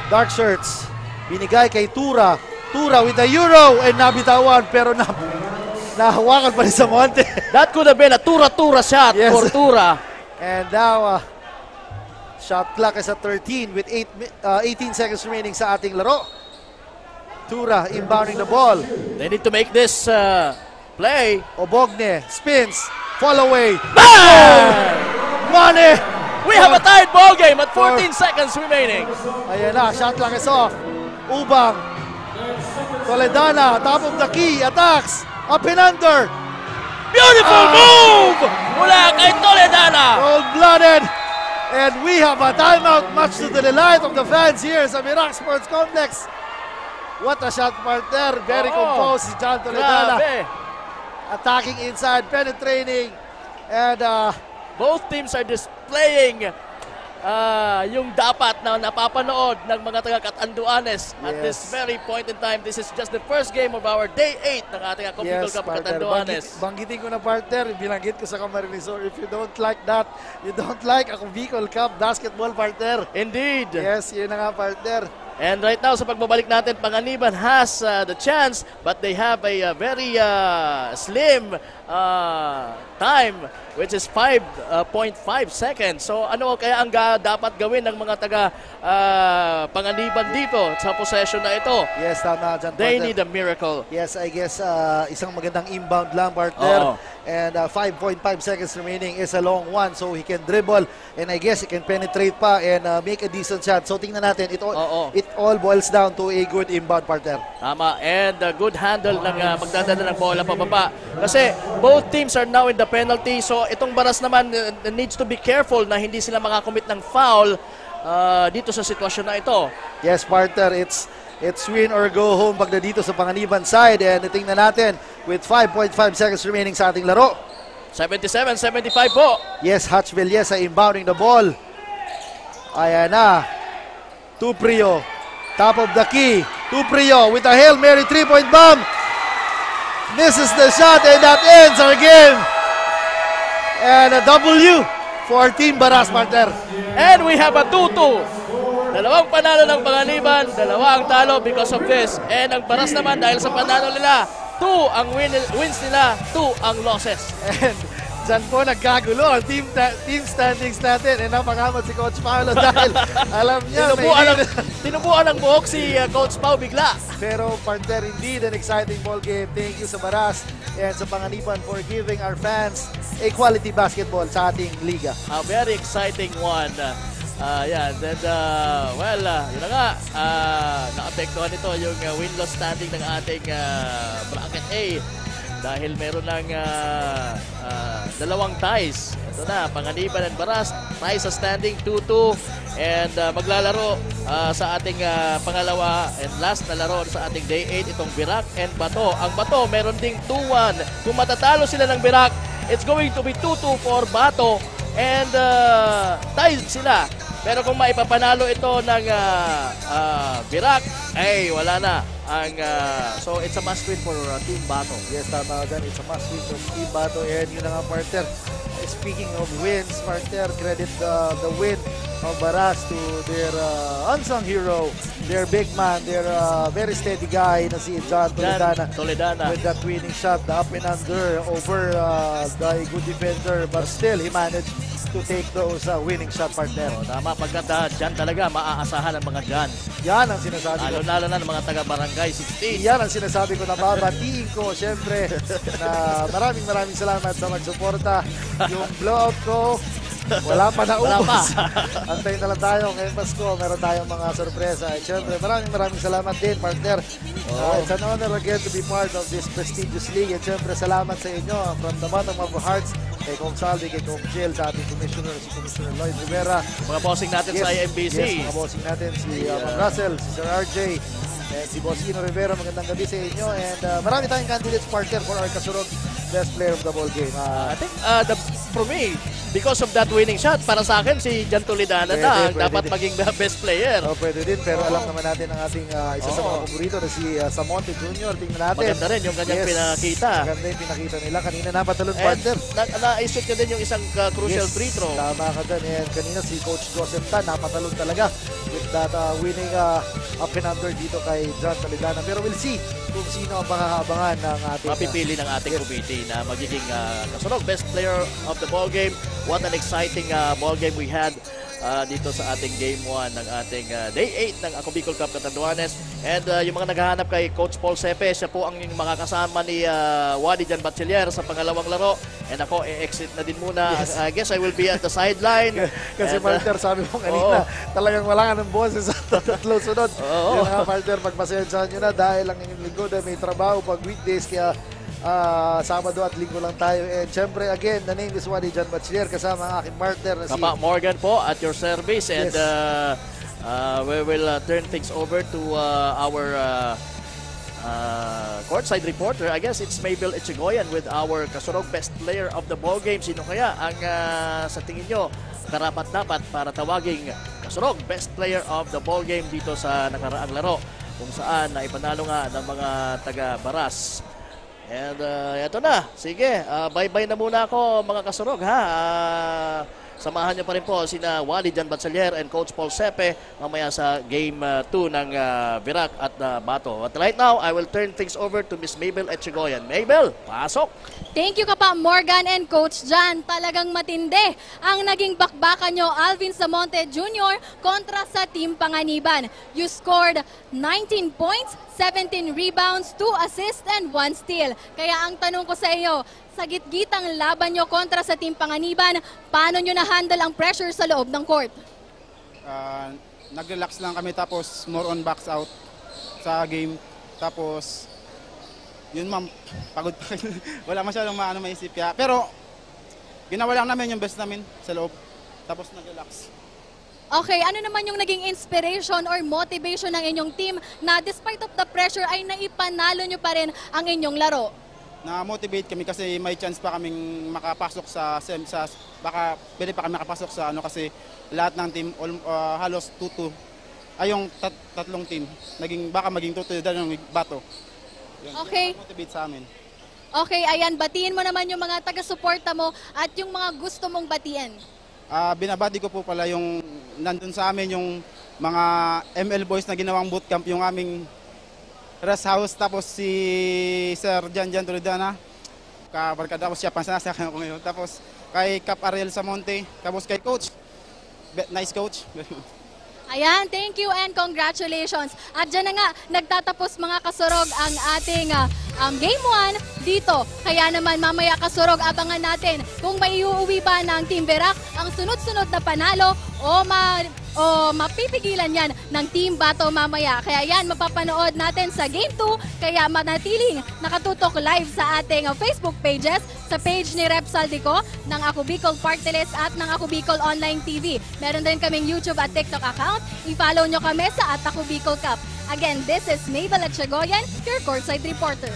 dark shirts. Binigay kay Tura. Tura with the Euro and nabitawan pero nahawakan pa rin sa Monte. That could have been a Tura-Tura shot for Tura. And now, shot clock is at 13 with 18 seconds remaining sa ating laro. Tura inbounding the ball. They need to make this play. Obogne spins. Fall away. Bang! Money! We have a tied ball game at 14 seconds remaining. Ayan na, shot clock is off. Ubang. Toledana, top of the key, attacks. Up and under. Beautiful move mula kay Toledana. Cold-blooded. And we have a timeout, much to the delight of the fans here sa Mirac Sports Complex. What a shot, partner. Very composed si John Toledana. Grabe. Attacking inside, penetrating. And both teams are displaying yung dapat na napapanood ng mga taga-Catanduanes at this very point in time. This is just the first game of our Day 8 ng ating Acopicol Cup Catanduanes. Banggitin ko na, partner, binanggit ko sa Camarines. If you don't like that, you don't like Acopicol Cup basketball, partner. Indeed. Yes, yun na nga, partner. And right now, sa pagbabalik natin, Panganiban has the chance, but they have a very slim time, which is 5.5 seconds. So ano kaya ang dapat gawin ng mga taga-Panganiban dito sa possession na ito? Yes, tama dyan, partner. They need a miracle. Yes, I guess isang magandang inbound lang, partner. And 5.5 seconds remaining is a long one, so he can dribble and I guess he can penetrate pa and make a decent shot. So tingnan natin, it all boils down to a good inbound, partner. Tama, and a good handle ng magdadala ng bola pababa. Kasi both teams are now in the penalty, so itong Baras naman needs to be careful na hindi sila makakommit ng foul dito sa sitwasyon na ito. Yes, partner, it's win or go home pag na dito sa Panganiban side. And tingnan natin with 5.5 seconds remaining sa ating laro. 77-75 po. Yes, Hutch Villesa inbounding the ball. Ayan na. Tuprio, top of the key. Tuprio with a Hail Mary 3-point bomb. Misses the shot and that ends our game. And a W for Team Baras, partner. And we have a 2-2. Dalawang panalo ng Panganiban, dalawa ang talo because of this. And ang Baras naman dahil sa panalo nila, 2 ang wins nila, 2 ang losses. And dyan po nagkagulo ang team standings natin. And napangamat si Coach Paolo dahil alam niya tinubuan ng buhok si Coach Pao bigla. Pero partner, indeed an exciting ball game. Thank you sa Baras and sa Panganiban for giving our fans a quality basketball sa ating liga. A very exciting one. Yan, then, well, yun na nga, naapektuhan ito yung win-loss standing ng ating bracket A dahil meron ng dalawang ties. Ito na, Panganiban and Baras, ties sa standing 2-2 and maglalaro sa ating pangalawa and last na laro sa ating Day 8 itong Birak and Bato. Ang Bato meron ding 2-1. Kung matatalo sila ng Birak, it's going to be 2-2 for Bato and tied sila. Pero kung maipapanalo ito ng Birak, ay wala na. So it's a must win for Team Bato. Yes, tama dyan. It's a must win for Team Bato. And yun na nga, partner. Speaking of wins, partner, credit the win of Baras to their unsung hero, their big man, their very steady guy na si John Toledana. With that winning shot, the up and under over the good defender, but still he managed to take those winning shot, partner. Tama, pagkat dyan talaga maaasahan ang mga dyan. Yan ang sinasabi ko. Lalo na ng mga taga-barangay 16. Yan ang sinasabi ko na babatiin ko, syempre, na maraming salamat sa magsuporta. Yung blowout ko, wala pa naubos. Antayin na lang tayo. Ngayon Pasko, meron tayong mga sorpresa. At syempre, maraming salamat din, partner. It's an honor again to be part of this prestigious league. At syempre, salamat sa inyo from the bottom of our hearts. Kay Kong Salvi, kay Kong Jill, sa ating commissioner, si Commissioner Lloyd Rivera. Mga bossing natin sa IMBC. Yes, mga bossing natin, si Ma'am Russell, si Sir RJ, and si Boss Ino Rivera. Magandang gabi sa inyo. And marami tayong candidates, partner, for our Kasurog Best Player of the Ball Game. I think for me, because of that winning shot, para sa akin si Jan Toledano na dapat maging best player. Pwede din, pero alam naman natin ang ating isa sa mga paborito na si Samonte Jr. Tingnan natin. Maganda rin yung kanyang pinakita. Maganda yung pinakita nila. Kanina napatalon, partner. Na-shoot niya din yung isang crucial free throw. Tama ka dyan. And kanina si Coach Joseph Tan, napatalon talaga with that winning up and under dito kay Jan Toledano. Pero we'll see kung sino ang makakabangan ng ating mapipili ng ating committee na magiging Kasurog Best Player of the Ball Game. What an exciting ball game we had dito sa ating Game 1 ng ating Day 8 ng Ako Bicol Cup Catanduanes. And yung mga naghahanap kay Coach Paul Sepe, siya po ang makakasama ni Wadi Jan Batchelier sa pangalawang laro. And ako, e-exit na din muna. Yes. I guess I will be at the sideline. Kasi partner, sabi mo kanina, talagang wala nga ng boses sa tatlo sunod. Yung mga partner, pagpasensyahan nyo na dahil ang inyong lingkod may trabaho pag weekdays, kaya Sabado at Linggo lang tayo. And syempre, again, the name is Wadi Jan Batchelier, kasama ang aking partner na si Papa Morgan po at your service. And we will turn things over to our courtside reporter. I guess it's Mabel Echegoyan with our Kasurog Best Player of the Ball Game. Sino kaya ang sa tingin nyo karapat-dapat para tawaging Kasurog Best Player of the Ball Game dito sa nakaraang laro kung saan naipanalo nga ng mga taga-Baras. And eto na, sige, bye-bye na muna ako mga Kasurog ha. Samahan niyo pa rin po sina Wadi Jan Batchelier and Coach Paul Sepe mamaya sa Game 2 ng Virac at Bato. At right now, I will turn things over to Miss Mabel Echegoyan. Mabel, pasok! Thank you Kapa Morgan and Coach Jan. Talagang matindi ang naging bakbakan nyo, Alvin Samonte Jr. kontra sa Team Panganiban. You scored 19 points, 17 rebounds, 2 assists, and 1 steal. Kaya ang tanong ko sa iyo, sa gitgitang laban nyo kontra sa Team Panganiban, paano nyo na-handle ang pressure sa loob ng court? Nag-relax lang kami, tapos more on box out sa game. Tapos, yun ma'am, pagod pa. Wala masyadong maisip kaya. Pero, ginawa lang namin yung best namin sa loob. Tapos nag-relax. Okay, ano naman yung naging inspiration or motivation ng inyong team na despite of the pressure ay naipanalo nyo pa rin ang inyong laro? Na-motivate kami kasi may chance pa kaming makapasok sa baka pwede pa kami makapasok sa kasi lahat ng team halos 2-2 ay yung tatlong team baka maging 2-2 dahil yung Bato. Yun, okay. Motivate sa amin. Okay, ayan, batiin mo naman yung mga taga-suporta mo at yung mga gusto mong batiin. Binabati ko po pala yung nandun sa amin yung mga ML boys na ginawang bootcamp, yung aming rest house, tapos si Sir Jan Toledano, kabarkada, tapos siya pansanasakan ko ngayon, tapos kay Cap Ariel Samonte, tapos kay Coach, nice coach. Ayan, thank you and congratulations. At dyan na nga, nagtatapos mga Kasurog ang ating Game 1 dito. Kaya naman mamaya Kasurog, abangan natin kung maiuwi ba ng Team Virac ang sunod-sunod na panalo o mapipigilan yan ng Team Bato mamaya. Kaya yan, mapapanood natin sa Game 2. Kaya manatiling nakatutok live sa ating Facebook pages, sa page ni Rep Saldico, ng Ako Bicol Party List at ng Ako Bicol Online TV. Meron din kaming YouTube at TikTok account. I-follow nyo kami sa Ako Bicol Cup. Again, this is Mabel Echegoyan, your courtside reporter.